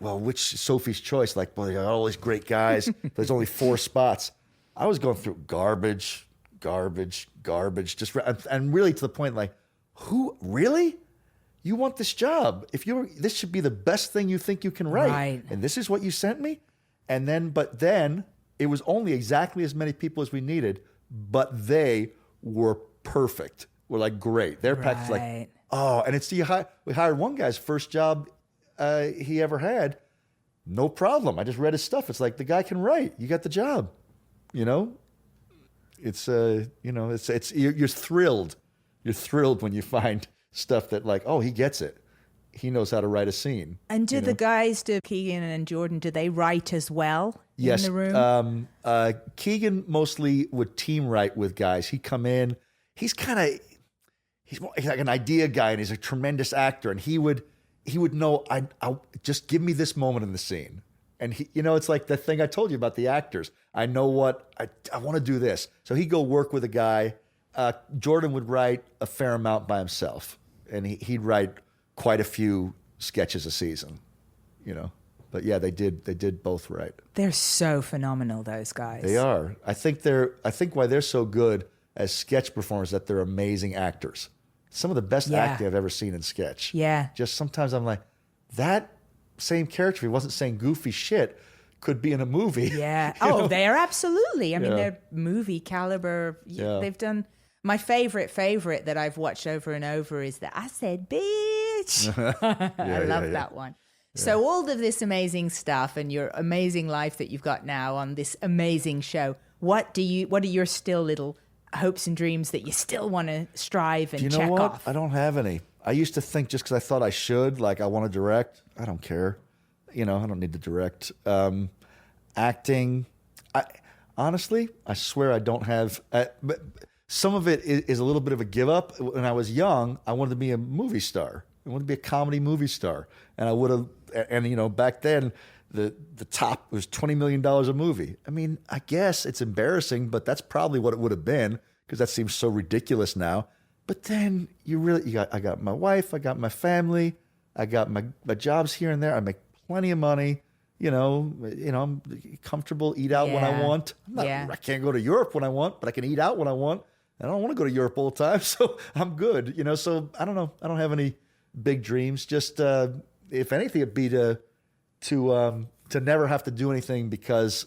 well, which Sophie's Choice? Like, boy, they got all these great guys. There's only 4 spots. I was going through garbage, just, and really to the point, like, who really? You want this job? This should be the best thing you think you can write. Right. And this is what you sent me? But then it was only exactly as many people as we needed, but they were perfect. We're like, great. Their package like, oh, and we hired one guy's first job he ever had. No problem. I just read his stuff. It's like, the guy can write. You got the job. It's you're thrilled. You're thrilled when you find stuff that like, oh, he gets it. He knows how to write a scene. And do the guys, Keegan and Jordan, do they write as well in the room? Keegan mostly would team write with guys. He'd come in. He's like an idea guy, and he's a tremendous actor. And he would know, I just give me this moment in the scene. And it's like the thing I told you about the actors. I know what I want to do this. So he'd go work with a guy. Jordan would write a fair amount by himself, and he'd write quite a few sketches a season, But yeah, they did both write. They're so phenomenal, those guys. They are. I think why they're so good as sketch performers, that they're amazing actors. Some of the best acting I've ever seen in sketch. Yeah. Just sometimes I'm like, that same character, if he wasn't saying goofy shit, could be in a movie. Yeah. They are absolutely. I mean, they're movie caliber. Yeah. They've done. My favorite that I've watched over and over is the I Said Bitch. I love that one. Yeah. So all of this amazing stuff and your amazing life that you've got now on this amazing show, what are your still little hopes and dreams that you still want to strive and check off? I don't have any. I used to think just because I thought I should, like I want to direct, I don't care. I don't need to direct. Acting, honestly, I swear I don't have... but some of it is a little bit of a give up. When I was young, I wanted to be a movie star. I wanted to be a comedy movie star. And I would have... And, back then, the top was $20 million a movie. I mean, I guess it's embarrassing, but that's probably what it would have been, because that seems so ridiculous now. But then I got my wife, I got my family, I got my jobs here and there. I make plenty of money. I'm comfortable, eat out when I want. I can't go to Europe when I want, but I can eat out when I want. I don't want to go to Europe all the time, so I'm good. So I don't know. I don't have any big dreams. Just if anything, it'd be to to never have to do anything because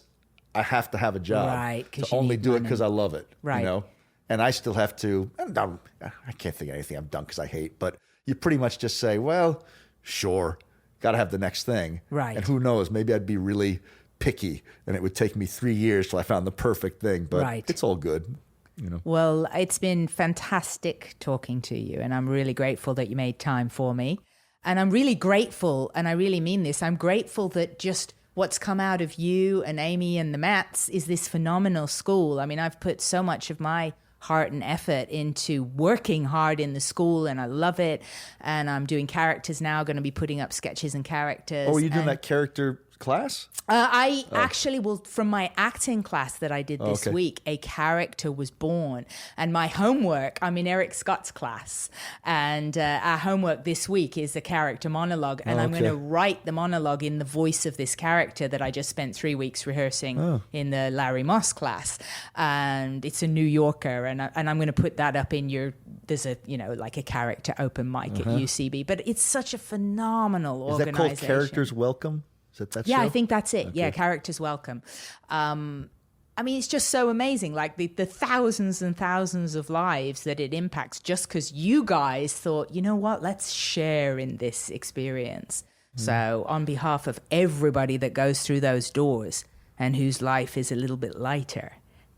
I have to have a job. Right. To only do it because I love it. Right. You know? And I still have to, I can't think of anything I've done because I hate, but you pretty much just say, well, sure, got to have the next thing. Right. And who knows, maybe I'd be really picky and it would take me 3 years till I found the perfect thing, but it's all good. You know. Well, it's been fantastic talking to you, and I'm really grateful that you made time for me. And I'm really grateful, and I really mean this, I'm grateful that just what's come out of you and Amy and the Mats is this phenomenal school. I mean, I've put so much of my heart and effort into working hard in the school, and I love it. And I'm doing characters now, going to be putting up sketches and characters. Oh, are you doing that character class? Actually, from my acting class that I did this week, a character was born. And my homework, I'm in Eric Scott's class, and our homework this week is a character monologue. And I'm going to write the monologue in the voice of this character that I just spent 3 weeks rehearsing in the Larry Moss class. And it's a New Yorker, and I'm going to put that up in there's a, like a character open mic at UCB. But it's such a phenomenal organization. Is that called Characters Welcome? Is it that show? I think that's it. Okay. Yeah, Characters Welcome. I mean, it's just so amazing, like the thousands and thousands of lives that it impacts just because you guys thought, you know what, let's share in this experience. So on behalf of everybody that goes through those doors and whose life is a little bit lighter,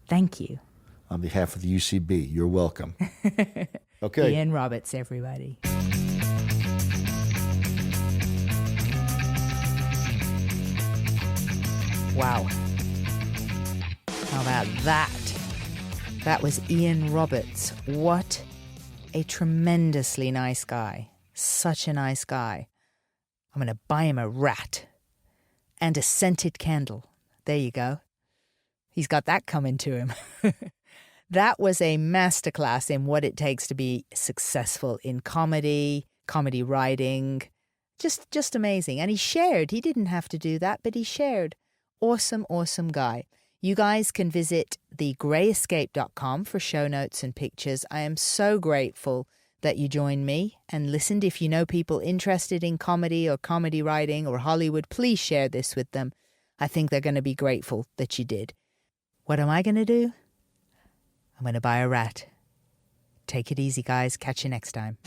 thank you. On behalf of the UCB, you're welcome. Okay. Ian Roberts, everybody. Wow. How about that? That was Ian Roberts. What a tremendously nice guy. Such a nice guy. I'm going to buy him a rat and a scented candle. There you go. He's got that coming to him. That was a masterclass in what it takes to be successful in comedy writing. Just amazing. And he shared. He didn't have to do that, but he shared. Awesome, awesome guy. You guys can visit thegreyescape.com for show notes and pictures. I am so grateful that you joined me and listened. If you know people interested in comedy or comedy writing or Hollywood, please share this with them. I think they're going to be grateful that you did. What am I going to do? I'm going to buy a rat. Take it easy, guys. Catch you next time.